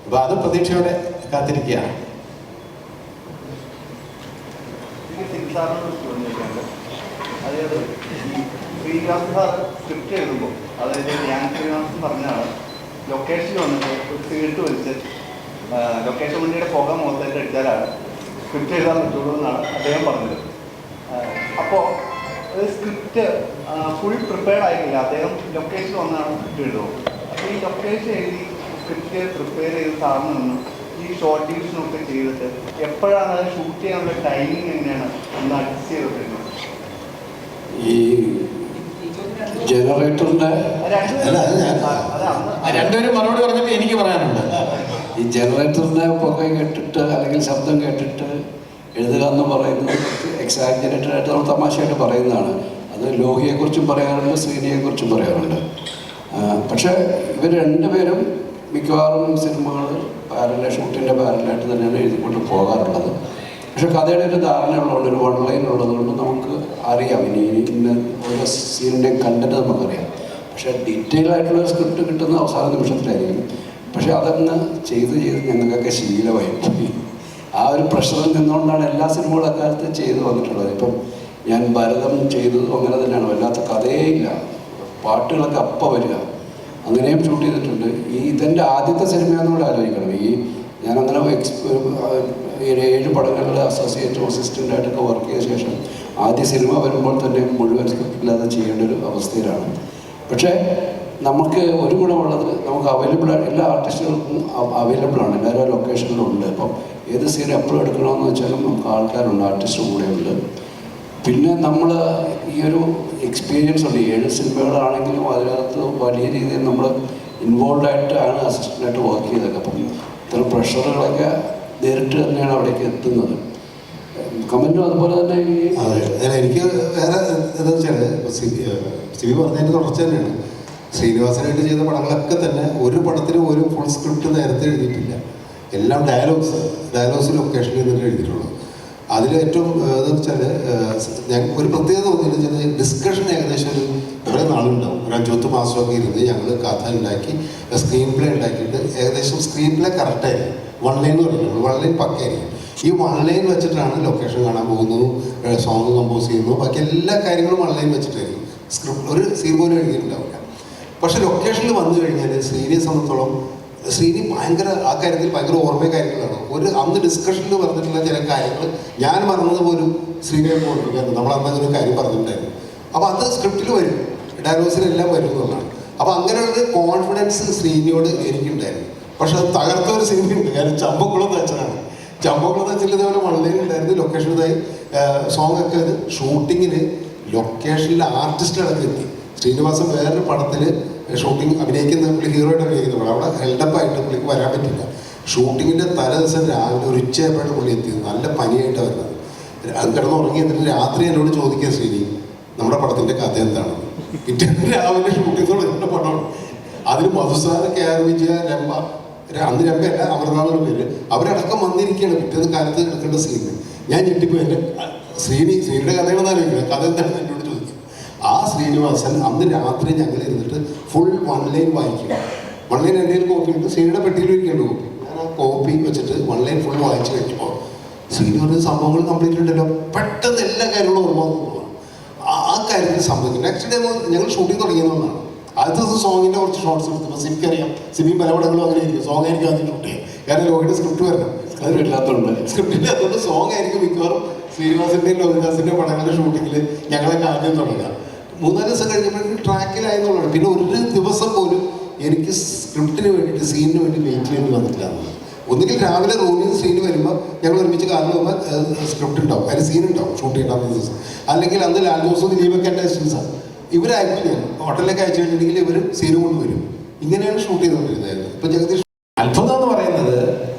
അപ്പോൾ അത് പ്രതീക്ഷയോടെ കാത്തിരിക്കുകയാണ്. അതായത് ശ്രീനിവാസ് സാർ സ്ക്രിപ്റ്റ് എഴുതുമ്പോൾ, അതായത് ഞാൻ ശ്രീനിവാസ് പറഞ്ഞാണ് ലൊക്കേഷനിൽ വന്നിട്ട് ഒരു സീട്ട് വലിച്ച് ലൊക്കേഷൻ വണ്ടിയുടെ പുക മുഖത്തേക്ക് അടിച്ചാലാണ് സ്ക്രിപ്റ്റ് എഴുതാൻ പറ്റുള്ളൂ എന്നാണ് അദ്ദേഹം പറഞ്ഞത്. അപ്പോൾ ഒരു സ്ക്രിപ്റ്റ് ഫുൾ പ്രിപ്പയർഡ് ആയിട്ടില്ല, അദ്ദേഹം ലൊക്കേഷൻ വന്നാണ് സ്ക്രിപ്റ്റ് എഴുതുന്നത്. അപ്പോൾ ഈ ലൊക്കേഷൻ എഴുതി സ്ക്രിപ്റ്റ് പ്രിപ്പയർ ചെയ്ത് സാറിന് നിന്നും ഈ ഷോർട്ട് ഡിവിഷനൊക്കെ ചെയ്തിട്ട് എപ്പോഴാണ് അത് ഷൂട്ട് ചെയ്യാനുള്ള ടൈമിങ് എങ്ങനെയാണ് ഒന്ന് അഡ്ജസ്റ്റ് ചെയ്തിട്ടുള്ളത്? ഈ ജനറേറ്ററിന്റെ രണ്ടുപേരും മറുപടി പറഞ്ഞിട്ട് എനിക്ക് പറയാനുണ്ട്. ഈ ജനറേറ്ററിന്റെ പുക കേട്ടിട്ട് അല്ലെങ്കിൽ ശബ്ദം കേട്ടിട്ട് എഴുതുക എന്ന് പറയുന്നത് എക്സാജറേറ്റഡ് ആയിട്ട് നമ്മൾ തമാശയായിട്ട് പറയുന്നതാണ്. അത് ലോഹിയെക്കുറിച്ചും പറയാറുണ്ട്, ശ്രീനിയെക്കുറിച്ചും പറയാറുണ്ട്. പക്ഷേ ഇവർ രണ്ടുപേരും മിക്കവാറും സിനിമകൾ ഷൂട്ടിൻ്റെ പാരലായിട്ട് തന്നെയാണ് എഴുതിക്കൊണ്ട് പോകാറുള്ളത്. പക്ഷെ കഥയുടെ ഒരു ധാരണയുള്ളതുകൊണ്ട്, ഒരു വൺ ലൈൻ ഉള്ളതുകൊണ്ട് നമുക്ക് അറിയാം ഇനി ഇന്ന ഓരോ സീനിൻ്റെയും കണ്ടന്റ് നമുക്കറിയാം. പക്ഷേ ഡീറ്റെയിൽ ആയിട്ടുള്ള സ്ക്രിപ്റ്റ് കിട്ടുന്ന അവസാന നിമിഷത്തിലായിരിക്കും. പക്ഷെ അതങ്ങ് ചെയ്ത് ഞങ്ങൾക്കൊക്കെ ശീലമായി പോയി. ആ ഒരു പ്രഷറിൽ നിന്നുകൊണ്ടാണ് എല്ലാ സിനിമകളും അക്കാലത്ത് ചെയ്തു വന്നിട്ടുള്ളത്. ഇപ്പം ഞാൻ ഭരതം ചെയ്തതും അങ്ങനെ തന്നെയാണ്. വല്ലാത്ത കഥയേ ഇല്ല, പാട്ടുകളൊക്കെ അപ്പം വരിക, അങ്ങനെയും ഷൂട്ട് ചെയ്തിട്ടുണ്ട്. ഇതെൻ്റെ ആദ്യത്തെ സിനിമയെന്ന് കൂടെ ആലോചിക്കണം. ഞാനങ്ങനെ 7 പടങ്ങളിൽ അസോസിയേറ്റ് അസിസ്റ്റൻ്റായിട്ടൊക്കെ വർക്ക് ചെയ്ത ശേഷം ആദ്യ സിനിമ വരുമ്പോൾ തന്നെ മുഴുവൻ സ്ക്രിപ്റ്റില്ലാതെ ചെയ്യേണ്ട ഒരു അവസ്ഥയിലാണ്. പക്ഷേ നമുക്ക് ഒരു ഗുണമുള്ളത്, നമുക്ക് എല്ലാ ആർട്ടിസ്റ്റുകൾക്കും അവൈലബിളാണ്, എല്ലാവരും ലൊക്കേഷനിലും ഉണ്ട്. അപ്പം ഏത് സീൻ എപ്പോഴും എടുക്കണമെന്ന് വെച്ചാലും നമുക്ക് ആൾക്കാരുണ്ട്, ആർട്ടിസ്റ്റ് കൂടെയുണ്ട്. പിന്നെ നമ്മൾ ഈ ഒരു എക്സ്പീരിയൻസ് ഉണ്ട്. 7 സിനിമകളാണെങ്കിലും അതിനകത്ത് വലിയ രീതിയിൽ നമ്മൾ ഇൻവോൾവ് ആയിട്ടാണ് അസിസ്റ്റൻ്റായിട്ട് വർക്ക് ചെയ്തത്. അപ്പം ഇത്തരം പ്രഷറുകളൊക്കെ നേരിട്ട് തന്നെയാണ് അവിടേക്ക് എത്തുന്നത്. കമൻറ്റും അതുപോലെ തന്നെ എനിക്ക് വേറെ എന്താ വെച്ചാൽ സിബി പറഞ്ഞതിൻ്റെ തുടർച്ച തന്നെയാണ്. ശ്രീനിവാസനായിട്ട് ചെയ്ത പടങ്ങളൊക്കെ തന്നെ ഒരു പടത്തിനും ഒരു ഫുൾ സ്ക്രിപ്റ്റ് നേരത്തെ എഴുതിയിട്ടില്ല. എല്ലാം ഡയലോഗ്സ് ലൊക്കേഷനിൽ നിന്നിട്ട് എഴുതിയിട്ടുള്ളൂ. അതിൽ ഏറ്റവും എന്താ വെച്ചാൽ ഞാൻ ഒരു പ്രത്യേകത തോന്നിയെന്ന് വെച്ചാൽ ഡിസ്കഷൻ ഏകദേശം കുറേ നാളുണ്ടാവും. ഒരു 5-10 മാസമൊക്കെ ഇരുന്ന് ഞങ്ങൾ കഥ ഉണ്ടാക്കി സ്ക്രീൻ പ്ലേ ഉണ്ടാക്കിയിട്ട് ഏകദേശം സ്ക്രീൻ പ്ലേ കറക്റ്റായിരിക്കും. 1 ലൈൻ എന്ന് പറഞ്ഞിട്ടുള്ളൂ, 1 ലൈൻ പക്കയായിരിക്കും. ഈ 1 ലൈൻ വെച്ചിട്ടാണ് ലൊക്കേഷൻ കാണാൻ പോകുന്നു, സോങ് കമ്പോസ് ചെയ്യുന്നു, ബാക്കി എല്ലാ കാര്യങ്ങളും 1 ലൈൻ വെച്ചിട്ടായിരിക്കും. സ്ക്രിപ്റ്റ് ഒരു സീൻ പോലും എഴുതിയിട്ടുണ്ടാവില്ല. പക്ഷെ ലൊക്കേഷനിൽ വന്നു കഴിഞ്ഞാൽ ശ്രീനിയെ സംബന്ധിച്ചോളം ശ്രീനി ആ കാര്യത്തിൽ ഭയങ്കര ഓർമ്മ കാര്യങ്ങളാണ്. അന്ന് ഡിസ്കഷനിൽ പറഞ്ഞിട്ടുള്ള ചില കാര്യങ്ങൾ ഞാൻ മറന്നത് പോലും ശ്രീനിയെ ഓർമ്മിക്കാറുണ്ട്. നമ്മൾ അന്ന് അങ്ങനെ ഒരു കാര്യം പറഞ്ഞിട്ടുണ്ടായിരുന്നു. അപ്പോൾ അത് സ്ക്രിപ്റ്റിൽ വരും, ഡയലോഗ്സിലെല്ലാം വരും എന്നുള്ളതാണ്. അപ്പോൾ അങ്ങനെയുള്ള കോൺഫിഡൻസ് ശ്രീനിയോട് എനിക്കുണ്ടായിരുന്നു. പക്ഷെ അത് തകർത്ത ഒരു സിനിമയുണ്ട്, കാരണം ചമ്പക്കുളം തച്ചനാണ്. ചമ്പക്കുളം തച്ചിൽ ഇതേപോലെ 1 ലൈൻ ഉണ്ടായിരുന്നു. ലൊക്കേഷനിലായി സോങ് ഒക്കെ ഷൂട്ടിങ്ങിന് ലൊക്കേഷനിൽ ആർട്ടിസ്റ്റ് അടക്കം എത്തി. ശ്രീനിവാസൻ വേറൊരു പടത്തിൽ ഷൂട്ടിംഗ് അഭിനയിക്കുന്ന പുള്ളി ഹീറോയുടെ അഭിനയിക്കുന്ന അവിടെ ഹെൽഡപ്പായിട്ട് പുള്ളിക്ക് വരാൻ പറ്റില്ല. ഷൂട്ടിങ്ങിൻ്റെ തലേ ദിവസം രാവിലെ ഒരു ഉച്ചയായപ്പോഴാണ് പുള്ളി എത്തിയത്. നല്ല പനിയായിട്ടാണ് വരുന്നത്. അത് കിടന്നുറങ്ങി എന്നിട്ട് രാത്രി എന്നോട് ചോദിക്കുക, ശ്രീനി നമ്മുടെ പടത്തിൻ്റെ കഥ എന്താണ്? പിറ്റേന്ന് രാവിലെ ഷൂട്ടിംഗ് തുടങ്ങുന്ന പടമാണ്. അതിന് മധുസാര കെ.ആർ. വിജയ, രംഭ, അന്ന് രംഭയല്ല അമൃതാണെന്ന് പേര്, അവരടക്കം വന്നിരിക്കുകയാണ് പിറ്റേന്ന് കാലത്ത് എടുക്കേണ്ട സീന്. ഞാൻ ഞെട്ടിപ്പോയി. എൻ്റെ ശ്രീനിയുടെ കഥകളെന്ന് ആലോചിക്കുന്നത്, കഥ എന്താണെന്ന് എന്നോട് ചോദിക്കും. ആ ശ്രീനിവാസൻ അന്ന് രാത്രി ഞങ്ങൾ ഇരുന്നിട്ട് ഫുൾ 1 ലൈൻ വായിക്കും. 1 ലൈൻ എൻ്റെ കോപ്പി ഉണ്ട്, ശ്രീനിയുടെ പെട്ടിയിൽ വയ്ക്കേണ്ട കോപ്പി. ഞാൻ ആ കോപ്പി വെച്ചിട്ട് 1 ലൈൻ ഫുൾ വായിച്ച് കഴിഞ്ഞപ്പോൾ ശ്രീനി പറഞ്ഞ സംഭവങ്ങൾ കംപ്ലീറ്റ് ഉണ്ടല്ലോ, പെട്ടെന്ന് എല്ലാ കാര്യങ്ങളും ഓർമ്മ പോകുന്നതാണ്. ആ കാര്യത്തിൽ സംഭവിക്കും. നെക്സ്റ്റ് ഡേ ഞങ്ങൾ ഷൂട്ടിംഗ് തുടങ്ങിയതെന്നാണ്. ആദ്യത്തെ ദിവസം സോങ്ങിൻ്റെ കുറച്ച് ഷോർട്സ് എടുത്തപ്പോൾ സിമിക്കറിയാം, സിമി പലപടങ്ങളും അങ്ങനെ ആയിരിക്കും. സോങ് ആയിരിക്കും ആദ്യം ഷൂട്ട് ചെയ്യാം, കാരണം ലോഹിയുടെ സ്ക്രിപ്റ്റ് വരണം. സ്ക്രിപ്റ്റ് ഇല്ലാത്തതുകൊണ്ട് സോങ് ആയിരിക്കും മിക്കവാറും ശ്രീനിവാസിൻ്റെയും ലോഹിദാസിൻ്റെയും പടങ്ങളുടെ ഷൂട്ടിങ്ങിൽ ഞങ്ങളൊക്കെ ആദ്യം തുടങ്ങുക. 3-4 ദിവസം കഴിഞ്ഞപ്പോഴേക്കും ട്രാക്കിലായെന്നുള്ളതാണ്. പിന്നെ ഒരു ദിവസം പോലും എനിക്ക് സ്ക്രിപ്റ്റിന് വേണ്ടിയിട്ട് സീനിന് വേണ്ടി വെയിറ്റ് ചെയ്യേണ്ടി വന്നിട്ടില്ല. ഒന്നുകിൽ രാവിലെ റൂമിൽ നിന്ന് സീന് വരുമ്പോൾ ഞങ്ങൾ ഒരുമിച്ച് കാറിൽ പോകുമ്പോൾ സ്ക്രിപ്റ്റ് ഉണ്ടാവും, അതിൽ സീൻ ഉണ്ടാവും ഷൂട്ട് ചെയ്യേണ്ട ദിവസം. അല്ലെങ്കിൽ അന്ന് ലാൽ ജോസും ദിലീപൊക്കെ എൻ്റെ അസിസ്റ്റൻസാണ്. ഇവരായിരിക്കും ഞാൻ ഹോട്ടലിലേക്ക് അയച്ചു കഴിഞ്ഞിട്ടുണ്ടെങ്കിൽ ഇവർ സീന് കൊണ്ടുവരും. ഇങ്ങനെയാണ് ഷൂട്ട് ചെയ്തുകൊണ്ടിരുന്നത്. ഇപ്പം ജഗദീഷ് അത്ഭുതം എന്ന് പറയുന്നത്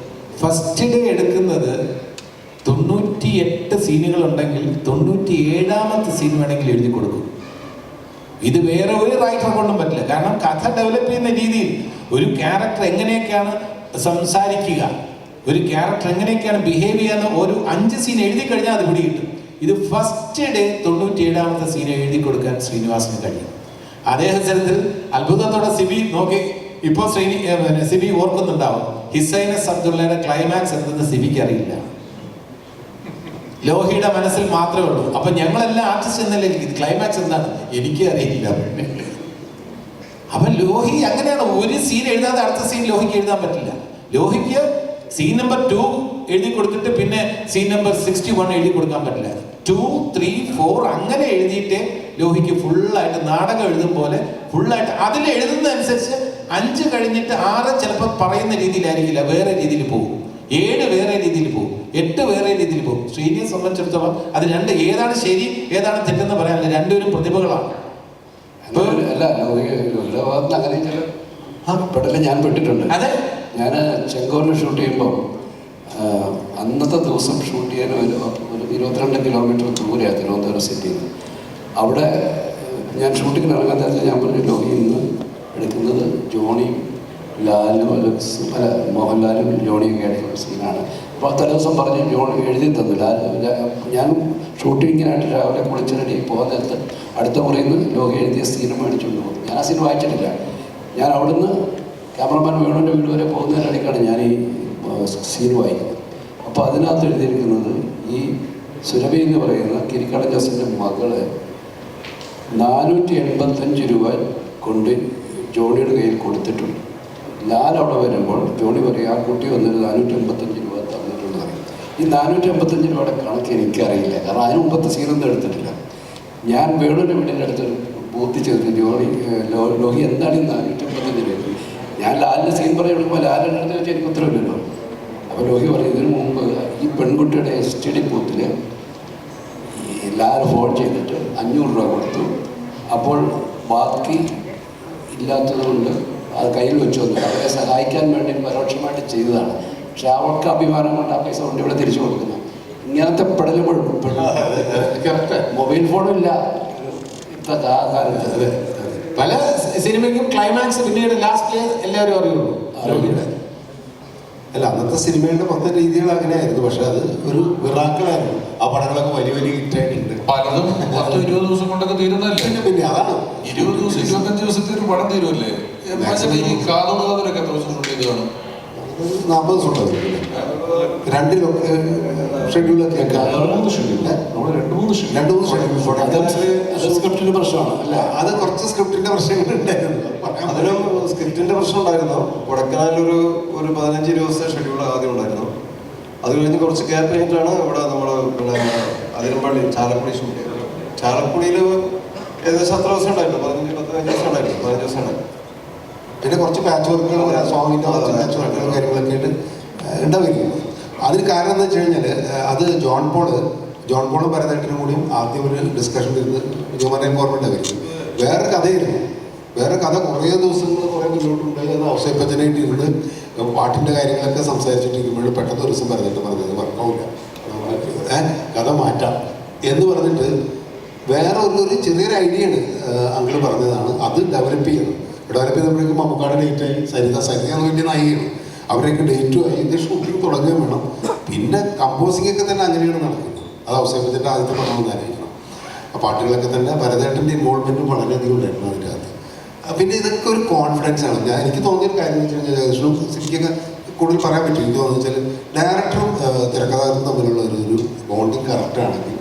ഫസ്റ്റ് ഡേ എടുക്കുന്നത് 98 സീനുകൾ ഉണ്ടെങ്കിൽ 97ാമത്തെ സീൻ വേണമെങ്കിൽ എഴുതി കൊടുക്കും. ഇത് വേറെ ഒരു റൈറ്റർ കൊണ്ടും പറ്റില്ല. കാരണം കഥ ഡെവലപ്പ് ചെയ്യുന്ന രീതിയിൽ ഒരു ക്യാരക്ടർ എങ്ങനെയൊക്കെയാണ് സംസാരിക്കുക, ഒരു ക്യാരക്ടർ എങ്ങനെയൊക്കെയാണ് ബിഹേവ് ചെയ്യാന്ന് ഒരു 5 സീൻ എഴുതി കഴിഞ്ഞാൽ അത് പിടികിട്ടും. ഇത് ഫസ്റ്റ് ഡേ 97ാമത്തെ സീൻ എഴുതി കൊടുക്കാൻ ശ്രീനിവാസിന് കഴിയും. അതേസരത്തിൽ അത്ഭുതത്തോടെ സിബി നോക്കി ഇപ്പോൾ സിബി ഓർക്കുന്നുണ്ടാവും, ഹിസൈനസ് അബ്ദുള്ളയുടെ ക്ലൈമാക്സ് എന്തെന്ന് സിബിക്ക് അറിയില്ല, ലോഹിയുടെ മനസ്സിൽ മാത്രമേ ഉള്ളൂ. അപ്പൊ ഞങ്ങളെല്ലാം ആർട്ടിസ്റ്റ് എന്നല്ലേ ക്ലൈമാക്സ് എന്താണ് എനിക്ക് അറിയില്ല. അപ്പൊ ലോഹി അങ്ങനെയാണ്, ഒരു സീൻ എഴുതാതെ അടുത്ത സീൻ ലോഹിക്ക് എഴുതാൻ പറ്റില്ല. ലോഹിക്ക് സീൻ നമ്പർ 2 എഴുതി കൊടുത്തിട്ട് പിന്നെ സീൻ നമ്പർ 61 എഴുതി കൊടുക്കാൻ പറ്റില്ല. 2, 3, 4 അങ്ങനെ എഴുതിയിട്ട് ലോഹിക്ക് ഫുള്ളായിട്ട് നാടകം എഴുതും പോലെ ഫുള്ളായിട്ട് അതിൽ എഴുതുന്നതനുസരിച്ച് 5 കഴിഞ്ഞിട്ട് 6 ചിലപ്പോൾ പറയുന്ന രീതിയിലായിരിക്കില്ല, വേറെ രീതിയിൽ പോകും. 7 വേറെ രീതിയിൽ പോകും, 8 വേറെ രീതിയിൽ പോകും. ശ്രീനിയെ സംബന്ധിച്ചിടത്തോളം അത് ഏതാണ് ശരി ഏതാണ് തെറ്റെന്ന് പറയാനില്ല, രണ്ടുപേരും പ്രതിഭകളാണ്. അല്ല അങ്ങനെ ചില പെടല ഞാൻ പെട്ടിട്ടുണ്ട്. അതെ, ഞാൻ ചെങ്കോറിൽ ഷൂട്ട് ചെയ്യുമ്പോൾ അന്നത്തെ ദിവസം ഷൂട്ട് ചെയ്യാൻ ഒരു 22 കിലോമീറ്റർ ദൂരെയാണ് തിരുവനന്തപുരം സിറ്റിയിൽ നിന്ന്. അവിടെ ഞാൻ ഷൂട്ടിങ്ങിന് ഇറങ്ങാൻ നേരത്തെ ഞാൻ പറഞ്ഞു, ലോഹി ഇന്ന് എടുക്കുന്നത് ജോണിയും ലാലും മോഹൻലാലും ജോണിയൊക്കെ ആയിട്ടുള്ള സീനാണ്. അപ്പോൾ തലേ ദിവസം പറഞ്ഞ് ജോണി എഴുതി തന്നു. ഞാൻ ഷൂട്ടിങ്ങിനായിട്ട് രാവിലെ കുളിച്ച് റെഡി പോകാൻ നേരത്ത് അടുത്ത മുറിയിൽ നിന്ന് ലോഹി എഴുതിയ സീനും മേടിച്ചുകൊണ്ട് പോകും. ഞാൻ ആ സീൻ വായിച്ചിട്ടില്ല. ഞാൻ അവിടുന്ന് ക്യാമറമാൻ വേണുവിൻ്റെ വീട് വരെ പോകുന്നതിനിടയ്ക്കാണ് ഞാൻ ഈ സീൻ വായിക്കുന്നത്. അപ്പോൾ അതിനകത്ത് എഴുതിയിരിക്കുന്നത് ഈ സുരഭി എന്ന് പറയുന്ന കിരിക്കാടൻ ജോസിൻ്റെ മകള് 485 രൂപ കൊണ്ട് ജോണിയുടെ കയ്യിൽ കൊടുത്തിട്ടുണ്ട്. ലാൽ അവിടെ വരുമ്പോൾ ജോണി പറയും, ആ കുട്ടി വന്നൊരു 485 രൂപ തന്നിട്ടുണ്ട് പറയും. ഈ 485 രൂപയുടെ കണക്ക് എനിക്കറിയില്ല, കാരണം അതിന് മുമ്പത്തെ സീനൊന്നും എടുത്തിട്ടില്ല. ഞാൻ വേണുവിൻ്റെ വീടിൻ്റെ അടുത്തൊരു ബൂത്തി ചേർത്ത് ലോഹി എന്താണ് ഈ 485 രൂപ? ഞാൻ ലാലിൻ്റെ സീൻ പറയുമ്പോൾ ലാലിൻ്റെ അടുത്ത് വെച്ചാൽ എനിക്ക് ഉത്തരവില്ലല്ലോ. അപ്പോൾ ലോഹി പറയും, ഇതിനു മുമ്പ് ഈ പെൺകുട്ടിയുടെ STD ബൂത്തിൽ ഈ ലാൽ ഫോൺ ചെയ്തിട്ട് 500 രൂപ കൊടുത്തു. അപ്പോൾ ബാക്കി ഇല്ലാത്തതുകൊണ്ട് അത് കയ്യിൽ വെച്ചു വന്നു. അവരെ സഹായിക്കാൻ വേണ്ടി പരോക്ഷമായിട്ട് ചെയ്തതാണ്. പക്ഷെ അവർക്ക് അഭിമാനം കൊണ്ട് ആ പൈസ കൊണ്ട് ഇവിടെ തിരിച്ചു കൊടുക്കുന്നു. ഇങ്ങനത്തെ പെടലുമ്പോഴും മൊബൈൽ ഫോണും ഇല്ല ഇപ്പോഴത്തെ ആ കാലത്ത്. പല സിനിമയ്ക്കും ക്ലൈമാക്സ് പിന്നീട് ലാസ്റ്റ് എല്ലാവരും അറിയുള്ളൂ. അല്ല, അന്നത്തെ സിനിമയുടെ മൊത്തം രീതികൾ അങ്ങനെയായിരുന്നു. പക്ഷെ അത് ഒരു വിറാക്കളായിരുന്നു. ആ പടങ്ങളൊക്കെ വലിയ വലിയ ഹിറ്റായിട്ടുണ്ട്. പലതും 10-20 ദിവസം കൊണ്ടൊക്കെ തീരുന്നല്ലേ. പിന്നെ അതാണ് 20 ദിവസം 25 ദിവസത്തിൽ ഒരു പടം തീരുമല്ലേ. ഈ കാതോട് കാതോടൊക്കെ എത്ര ദിവസം ഷൂട്ട് ചെയ്ത് കാണും? 40 ദിവസം ഉണ്ടാവും. 2 ഷെഡ്യൂളൊക്കെ 2-3 സ്ക്രിപ്റ്റിന്റെ പ്രശ്നമാണ്. അല്ല, അത് കുറച്ച് സ്ക്രിപ്റ്റിന്റെ പ്രശ്നങ്ങൾ ഉണ്ടായിരുന്നു. അതിനും സ്ക്രിപ്റ്റിന്റെ പ്രശ്നം ഉണ്ടായിരുന്നു. കൊടക്കനാലൊരു 15 ദിവസത്തെ ഷെഡ്യൂൾ ആദ്യം ഉണ്ടായിരുന്നു. അത് കഴിഞ്ഞ് കുറച്ച് ഗ്യാപ്പ് കഴിഞ്ഞിട്ടാണ് ഇവിടെ നമ്മൾ പിന്നെ അതിരമ്പള്ളി ചാലക്കുടി ഷൂട്ട് ചെയ്തത്. ചാലക്കുടിയിൽ ഏകദേശം അത്ര ദിവസം ഉണ്ടായിരുന്നു, 15 ദിവസം ഉണ്ടായിരുന്നു. 15 ദിവസം ഉണ്ടായിരുന്നു. പിന്നെ കുറച്ച് പാച്ച് വർക്കുകൾ, സോങ്ങിൻ്റെ പാച്ച് വർക്കുകളും കാര്യങ്ങളൊക്കെ ആയിട്ട് ഉണ്ടാവില്ല. അതിന് കാരണം എന്താ വെച്ച് കഴിഞ്ഞാൽ അത് ജോൺ പോളും ഭരതേട്ടനും കൂടിയും ആദ്യം ഒരു ഡിസ്കഷൻ ഇരുന്ന് ഹ്യൂമൻ എൻവോർമെൻ്റ് ആയിരിക്കും. വേറെ കഥയായിരുന്നു. വേറെ കഥ കുറേ ദിവസങ്ങൾ കുറേ മുന്നോട്ടുണ്ടായി. അത് ഔസേപ്പച്ചനായിട്ട് ഇരുന്ന് പാട്ടിൻ്റെ കാര്യങ്ങളൊക്കെ സംസാരിച്ചിട്ടിരിക്കുമ്പോൾ പെട്ടെന്ന് ഒരു ദിവസം പറഞ്ഞത് വർക്കാവില്ല, കഥ മാറ്റാം എന്ന് പറഞ്ഞിട്ട് വേറെ ഒരു ചെറിയൊരു ഐഡിയയാണ് അങ്കിൾ പറഞ്ഞതാണ്. അത് ഡെവലപ്പ് ചെയ്യുന്നത്. ഡെവലപ്പ് ചെയ്തപ്പോഴേക്കും മമ്മൂക്കാട് ഡേറ്റായി, സരിത വലിയ നായികയാണ്, അവരൊക്കെ ഡേറ്റുമായി. ഇത് ഷൂട്ടിങ് തുടങ്ങുകയും വേണം. പിന്നെ കമ്പോസിംഗ് ഒക്കെ തന്നെ അങ്ങനെയാണ് നടക്കുന്നത്. അത് ഔസേപ്പച്ചൻ്റെ ആദ്യത്തെ പടം എന്നായിരിക്കണം. ആ പാട്ടുകളൊക്കെ തന്നെ ഭരതേട്ടൻ്റെ ഇൻവോൾവ്മെൻറ്റും വളരെയധികം ഉണ്ടായിരുന്നു അതിൻ്റെ അകത്ത്. പിന്നെ ഇതൊക്കെ ഒരു കോൺഫിഡൻസ് ആണ്. എനിക്ക് തോന്നിയൊരു കാര്യം എന്ന് വെച്ച് കഴിഞ്ഞാൽ ശരിക്കൊക്കെ കൂടുതൽ പറയാൻ പറ്റും. എനിക്ക് തോന്നുന്നു വെച്ചാൽ ഡയറക്ടറും തിരക്കഥാകൃത്തും തമ്മിലുള്ള ഒരു ബോണ്ടിങ് കറക്റ്റാണെങ്കിൽ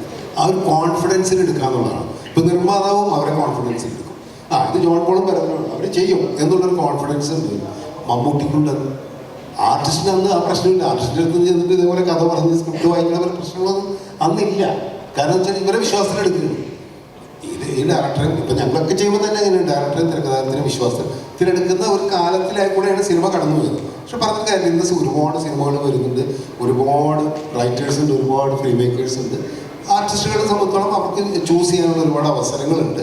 ആ ഒരു കോൺഫിഡൻസിൽ എടുക്കാന്നുള്ളതാണ്. ഇപ്പം നിർമ്മാതാവും അവരെ കോൺഫിഡൻസിൽ എടുക്കും. ഇത് ജോൺ പോളും പറയുന്നതാണ്, അവർ ചെയ്യും എന്നുള്ളൊരു കോൺഫിഡൻസ് ഉണ്ട് മമ്മൂട്ടിക്കുണ്ടെന്ന്. ആർട്ടിസ്റ്റിന് അന്ന് ആ പ്രശ്നമില്ല. ആർട്ടിസ്റ്റിൻ്റെ അടുത്ത് ചെന്നിട്ട് ഇതേപോലെ കഥ പറഞ്ഞ് സ്ക്രിപ്റ്റ് വായിക്കുന്ന പോലെ പ്രശ്നങ്ങളൊന്നും അന്നില്ല. കാരണം വെച്ചാൽ ഇവരെ വിശ്വാസത്തിലെടുക്കുകയാണ്. ഈ ഡയറക്ടറെ ഇപ്പം ഞങ്ങളൊക്കെ ചെയ്യുമ്പോൾ തന്നെ അങ്ങനെയാണ്. ഡയറക്ടറെ തിരക്കഥാകൃത്തിനെ വിശ്വാസത്തിലെടുക്കുന്ന ഒരു കാലത്തിലായിക്കൂടെയാണ് സിനിമ കടന്നു പോയത്. പക്ഷെ പറഞ്ഞ കാര്യം ഇന്ന് ഒരുപാട് സിനിമകൾ വരുന്നുണ്ട്, ഒരുപാട് റൈറ്റേഴ്സ് ഉണ്ട്, ഒരുപാട് ഫ്രീ മേക്കേഴ്സ് ഉണ്ട്. ആർട്ടിസ്റ്റുകളെ സംബന്ധിച്ചോളം അവർക്ക് ചൂസ് ചെയ്യാനുള്ള ഒരുപാട് അവസരങ്ങളുണ്ട്.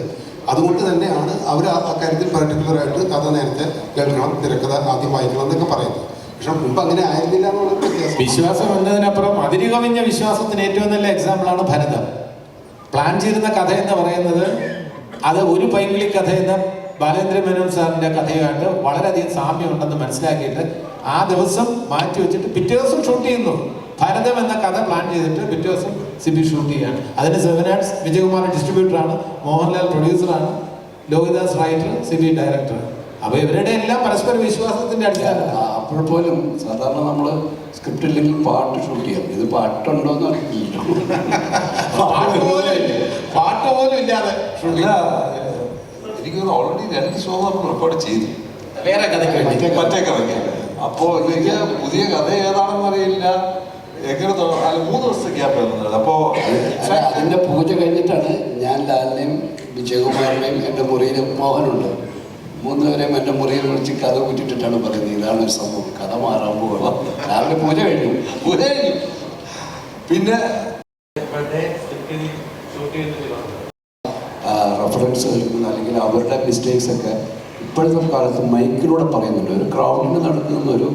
അതുകൊണ്ട് തന്നെയാണ് അവർ ആ കാര്യത്തിൽ പർട്ടിക്കുലറായിട്ട് കഥ നേരത്തെ കേൾക്കണം, തിരക്കഥ ആദ്യം വായിക്കണം എന്നൊക്കെ പറയുന്നത്. പക്ഷെ മുമ്പ് അങ്ങനെ ആയിരുന്നില്ല എന്നുള്ളൊരു വ്യത്യാസം. വിശ്വാസം എന്നതിനപ്പുറം അതിര് കവിഞ്ഞ വിശ്വാസത്തിന് ഏറ്റവും നല്ല എക്സാമ്പിളാണ് ഭരതം. പ്ലാൻ ചെയ്തിരുന്ന കഥ എന്ന് പറയുന്നത് അത് ഒരു പൈങ്കിളി കഥ എന്ന ബാലേന്ദ്ര മേനോൻ സാറിൻ്റെ കഥയുമായിട്ട് വളരെയധികം സാമ്യമുണ്ടെന്ന് മനസ്സിലാക്കിയിട്ട് ആ ദിവസം മാറ്റി വെച്ചിട്ട് പിറ്റേ ദിവസം ഷൂട്ട് ചെയ്യുന്നു. ഭരതം എന്ന കഥ പ്ലാൻ ചെയ്തിട്ട് പിറ്റേ ദിവസം സിബി ഷൂട്ട് ചെയ്യാണ്. അതിന് സെവൻ ആർട്സ് വിജയകുമാർ ഡിസ്ട്രിബ്യൂട്ടറാണ്, മോഹൻലാൽ പ്രൊഡ്യൂസറാണ്, ലോഹിദാസ് റൈറ്റർ, സിബി ഡയറക്ടർ. അപ്പോൾ ഇവരുടെ എല്ലാം പരസ്പര വിശ്വാസത്തിൻ്റെ അടിസ്ഥാനം. അപ്പോൾ പോലും സാധാരണ നമ്മൾ സ്ക്രിപ്റ്റ് ഇല്ലെങ്കിൽ പാട്ട് ഷൂട്ട് ചെയ്യാം. ഇത് പാട്ടുണ്ടോയെന്ന് അറിയില്ല. പാട്ട് പോലും ഇല്ലാതെ എനിക്ക് ഓൾറെഡി 2 ഷോ നമ്മൾ റെക്കോർഡ് ചെയ്തു വേറെ കഥയ്ക്ക് വേണ്ടി മറ്റേ കഥയ്ക്ക്. അപ്പോൾ എനിക്ക് പുതിയ കഥ ഏതാണെന്ന് അറിയില്ല. എങ്ങനെ 3 ദിവസത്തെ ഗ്യാപ്പ് ആയിരുന്നത്. അപ്പോൾ അതിൻ്റെ പൂജ കഴിഞ്ഞിട്ടാണ് ഞാൻ ലാലിനെയും വിജയകുമാറിനെയും എൻ്റെ മുറിയിൽ മോഹനുണ്ട്, 3 പേരെയും എൻ്റെ മുറിയിൽ വിളിച്ച് കഥ കൂട്ടിയിട്ടിട്ടാണ് പറയുന്നത് ഇതാണ് ഒരു സംഭവം, കഥ മാറാൻ പോകണം. രാവിലെ പൂജ കഴിഞ്ഞു. പിന്നെ റെഫറൻസ് നൽകുന്ന അല്ലെങ്കിൽ അവരുടെ മിസ്റ്റേക്സ് ഒക്കെ ഇപ്പോഴത്തെ കാലത്ത് മൈക്കിലൂടെ പറയുന്നുണ്ട്. ഒരു ക്രൗഡിന് നടക്കുന്ന ഒരു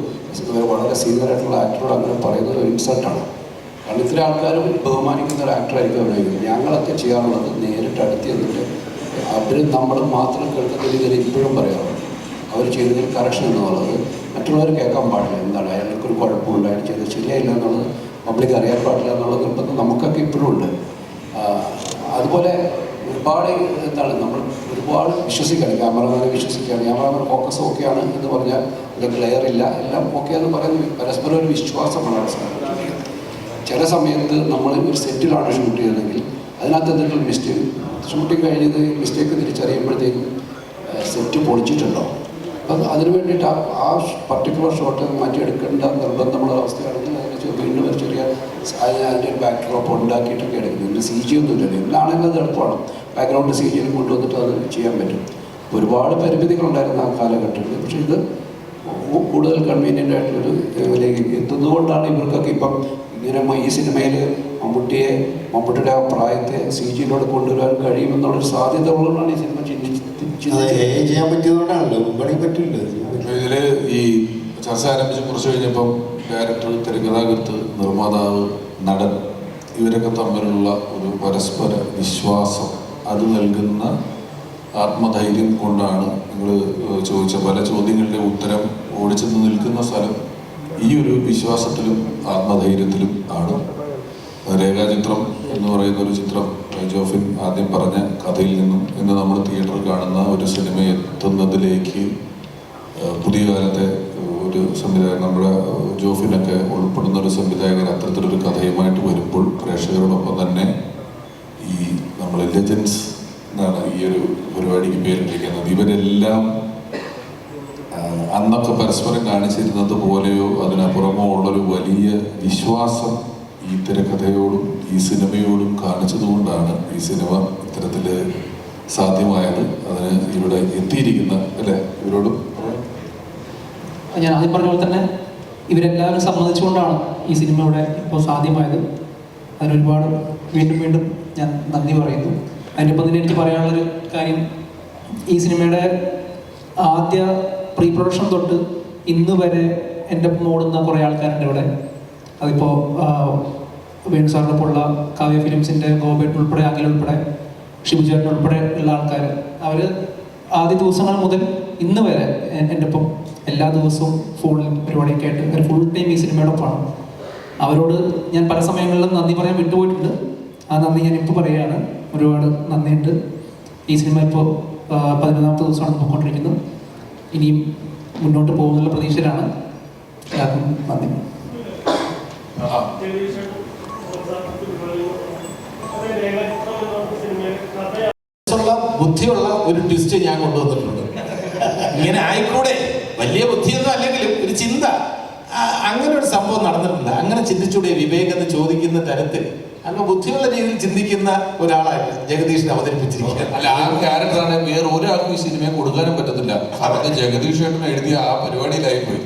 വളരെ സീനിയർ ആയിട്ടുള്ള ആക്ടറോട് അങ്ങനെ പറയുന്നത് ഒരു ഇൻസൾട്ടാണ്. കാരണം ഇത്ര ആൾക്കാരും ബഹുമാനിക്കുന്ന ഒരു ആക്ടറായിരിക്കും അവിടെ. ഞങ്ങളൊക്കെ ചെയ്യാറുള്ളത് നേരിട്ട് അടുത്ത് ചെന്നിട്ട് അവർ നമ്മൾ മാത്രം കേൾക്കുന്ന രീതിയിൽ ഇപ്പോഴും പറയാറുണ്ട്. അവർ ചെയ്തതിൽ കറക്ഷൻ എന്നുള്ളത് മറ്റുള്ളവർ കേൾക്കാൻ പാടില്ല. എന്താണ് അയാൾക്കൊരു കുഴപ്പമുണ്ട്, അയാൾ ചെയ്തത് ശരിയായില്ല എന്നുള്ളത് പബ്ലിക് അറിയാൻ പാടില്ല എന്നുള്ള നിർബന്ധം നമുക്കൊക്കെ ഇപ്പോഴും ഉണ്ട്. അതുപോലെ ഒരുപാട് എന്താണ് നമ്മൾ ഒരുപാട് വിശ്വസിക്കണം, ക്യാമറമാനെ വിശ്വസിക്കുകയാണ്. ക്യാമറമാൻ ഫോക്കസ് ഓക്കെയാണ് എന്ന് പറഞ്ഞാൽ അല്ലെങ്കിൽ ലെയർ ഇല്ല എല്ലാം ഓക്കെ എന്ന് പറയുന്നത് പരസ്പരം ഒരു വിശ്വാസമാണ് അവസാനം. ചില സമയത്ത് നമ്മൾ ഒരു സെറ്റിലാണ് ഷൂട്ട് ചെയ്തതെങ്കിൽ അതിനകത്ത് എന്തെങ്കിലും മിസ്റ്റേക്ക് ഷൂട്ടിങ് കഴിഞ്ഞത് മിസ്റ്റേക്ക് തിരിച്ചറിയുമ്പോഴത്തേക്കും സെറ്റ് പൊളിച്ചിട്ടുണ്ടോ. അപ്പം അതിന് വേണ്ടിയിട്ട് ആ പർട്ടിക്കുലർ ഷോട്ട് മാറ്റിയെടുക്കേണ്ട നിർബന്ധമുള്ള അവസ്ഥയാണെങ്കിൽ അതിന് വീണ്ടും ഒരു ചെറിയ അതിൻ്റെ ഒരു ബാക്ക് ഡ്രോപ്പ് ഉണ്ടാക്കിയിട്ടൊക്കെ എടുക്കുന്നത്. ഇതിന് CG ഒന്നുമില്ലല്ലോ. എന്താണെങ്കിലും അത് എളുപ്പമാണ്. ബാക്ക്ഗ്രൗണ്ട് CGയിൽ കൊണ്ടുവന്നിട്ട് അത് ചെയ്യാൻ പറ്റും. ഒരുപാട് പരിമിതികളുണ്ടായിരുന്നു ആ കാലഘട്ടത്തിൽ. പക്ഷേ ഇത് കൂടുതൽ കൺവീനിയൻ്റ് ആയിട്ടുള്ളൊരു ലെവലിലേക്ക് എത്തുന്നതുകൊണ്ടാണ് ഇവർക്കൊക്കെ ഇപ്പം ഇങ്ങനെ ഈ സിനിമയിൽ മമ്മൂട്ടിയുടെ ആ പ്രായത്തെ CGയിലൂടെ കൊണ്ടുവരാൻ കഴിയുമെന്നുള്ളൊരു സാധ്യത ഉള്ളതുകൊണ്ടാണ് ഈ സിനിമ ചെയ്യാൻ പറ്റിയതുകൊണ്ടാണല്ലോ. മുമ്പണി പറ്റില്ല. ഇതിൽ ഈ ചർച്ച ആരംഭിച്ച് കുറച്ച് കഴിഞ്ഞപ്പം ഡയറക്ടർ, തിരക്കഥാകൃത്ത്, നിർമ്മാതാവ്, നടൻ ഇവരൊക്കെ തമ്മിലുള്ള ഒരു പരസ്പര വിശ്വാസം, അത് നൽകുന്ന ആത്മധൈര്യം കൊണ്ടാണ് നിങ്ങൾ ചോദിച്ച പല ചോദ്യങ്ങളുടെ ഉത്തരം ഓടിച്ചെന്ന് നിൽക്കുന്ന സ്ഥലം ഈ ഒരു വിശ്വാസത്തിലും ആത്മധൈര്യത്തിലും ആണ്. രേഖാചിത്രം എന്ന് പറയുന്ന ഒരു ചിത്രം ജോഫിൻ ആദ്യം പറഞ്ഞ കഥയിൽ നിന്നും ഇന്ന് നമ്മൾ തിയേറ്ററിൽ കാണുന്ന ഒരു സിനിമ എത്തുന്നതിലേക്ക് പുതിയ കാലത്തെ ഒരു സംവിധായകൻ, നമ്മുടെ ജോഫിനൊക്കെ ഉൾപ്പെടുന്ന ഒരു സംവിധായകൻ അത്തരത്തിലൊരു കഥയുമായിട്ട് വരുമ്പോൾ പ്രേക്ഷകരോടൊപ്പം തന്നെ ഈ നമ്മൾ ലെജൻസ് എന്നാണ് ഈ ഒരു പരിപാടിക്ക് പേരിട്ടിരിക്കുന്നത്. ഇവരെല്ലാം അന്നൊക്കെ പരസ്പരം കാണിച്ചിരുന്നത് പോലെയോ അതിനപ്പുറമോ ഉള്ളൊരു വലിയ വിശ്വാസം ഈ തിരക്കഥയോടും ഈ സിനിമയോടും കാണിച്ചതുകൊണ്ടാണ് ഈ സിനിമ ഇത്തരത്തിൽ സാധ്യമായത്. അതിന് ഇവിടെ എത്തിയിരിക്കുന്ന അല്ലേ ഇവരോടും ഞാൻ ആദ്യം പറഞ്ഞ പോലെ തന്നെ ഇവരെല്ലാവരും സമ്മതിച്ചുകൊണ്ടാണ് ഈ സിനിമ ഇവിടെ ഇപ്പോൾ സാധ്യമായത്. അതിനൊരുപാട് വീണ്ടും വീണ്ടും ഞാൻ നന്ദി പറയുന്നു. അതിനൊപ്പം തന്നെ എനിക്ക് പറയാനുള്ളൊരു കാര്യം, ഈ സിനിമയുടെ ആദ്യ പ്രീ പ്രൊഡക്ഷൻ തൊട്ട് ഇന്ന് വരെ എൻ്റെ ഒപ്പം ഓടുന്ന കുറേ ആൾക്കാരുണ്ട് ഇവിടെ. അതിപ്പോൾ വേണു സാറിൻ്റെ ഒപ്പമുള്ള കാവ്യ ഫിലിംസിൻ്റെ ഗോപേട്ടൻ ഉൾപ്പെടെ, അഖിൽ ഉൾപ്പെടെ, ഷിബുചേട്ടൻ ഉൾപ്പെടെ ഉള്ള ആൾക്കാർ. അവർ ആദ്യ ദിവസങ്ങൾ മുതൽ ഇന്ന് വരെ എൻ്റെ ഒപ്പം എല്ലാ ദിവസവും ഫോണിൽ പരിപാടിയൊക്കെ ആയിട്ട് അവർ ഫുൾ ടൈം ഈ സിനിമയുടെ ഒപ്പമാണ്. അവരോട് ഞാൻ പല സമയങ്ങളിലും നന്ദി പറയാൻ വിട്ടുപോയിട്ടുണ്ട്. ആ നന്ദി ഞാൻ ഇപ്പോൾ പറയുകയാണ്. ഒരുപാട് നന്ദിയുണ്ട്. ഈ സിനിമ ഇപ്പോൾ 11ാമത്തെ ദിവസമാണ് പോയിക്കൊണ്ടിരിക്കുന്നത്. ഇനിയും മുന്നോട്ട് പോകുന്നുള്ള പ്രതീക്ഷയിലാണ്. എല്ലാവർക്കും നന്ദി. ബുദ്ധിയുള്ള ഒരു ട്വിസ്റ്റ് ഞാൻ കൊണ്ടുവന്നിട്ടുണ്ട്. ഇങ്ങനെ ആയിക്കൂടെ, വലിയ ബുദ്ധിയൊന്നും അല്ലെങ്കിലും ഒരു ചിന്ത, അങ്ങനെ ഒരു സംഭവം നടന്നിട്ടില്ല. അങ്ങനെ ചിന്തിച്ചൂടെ വിവേക് എന്ന് ചോദിക്കുന്ന തരത്തിൽ അങ്ങ് ബുദ്ധിയുള്ള രീതിയിൽ ചിന്തിക്കുന്ന ഒരാളായിട്ട് ജഗദീഷിനെ അവതരിപ്പിച്ചിരിക്കുക. അല്ല, ആ ക്യാരക്ടറാണ് വേറെ ഒരാൾക്കും ഈ സിനിമയെ കൊടുക്കാനും പറ്റത്തില്ല. അതൊക്കെ ജഗദീഷ് ചേട്ടൻ എഴുതിയ ആ പരിപാടിയിലായി പോയി.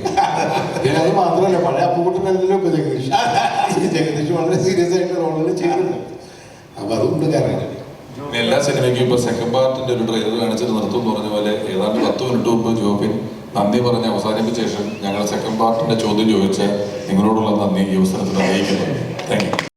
അത് മാത്രമല്ല, പഴയ അപ്പുകുട്ടനല്ലോ ഇപ്പൊ ജഗദീഷ് വളരെ സീരിയസ് ആയിട്ട് റോളുകൾ ചെയ്യുന്നുണ്ട്. അപ്പൊ അതുകൊണ്ട് കാരണം എല്ലാ സിനിമയ്ക്കും ഇപ്പൊ സെക്കൻഡ് പാർട്ടിന്റെ ഒരു ട്രെയിലർ കാണിച്ചിട്ട് നിർത്തും എന്ന് പറഞ്ഞ പോലെ ഏതാണ്ട് 10 മിനിറ്റ് മുമ്പ് ജോബിൻ നന്ദി പറഞ്ഞ് അവസാനിപ്പിച്ച ശേഷം ഞങ്ങൾ സെക്കൻഡ് പാർട്ടിന്റെ ചോദ്യം ചോദിച്ച നിങ്ങളോടുള്ള നന്ദി ഈ അവസരത്തിൽ അറിയിക്കുന്നു. Thank you.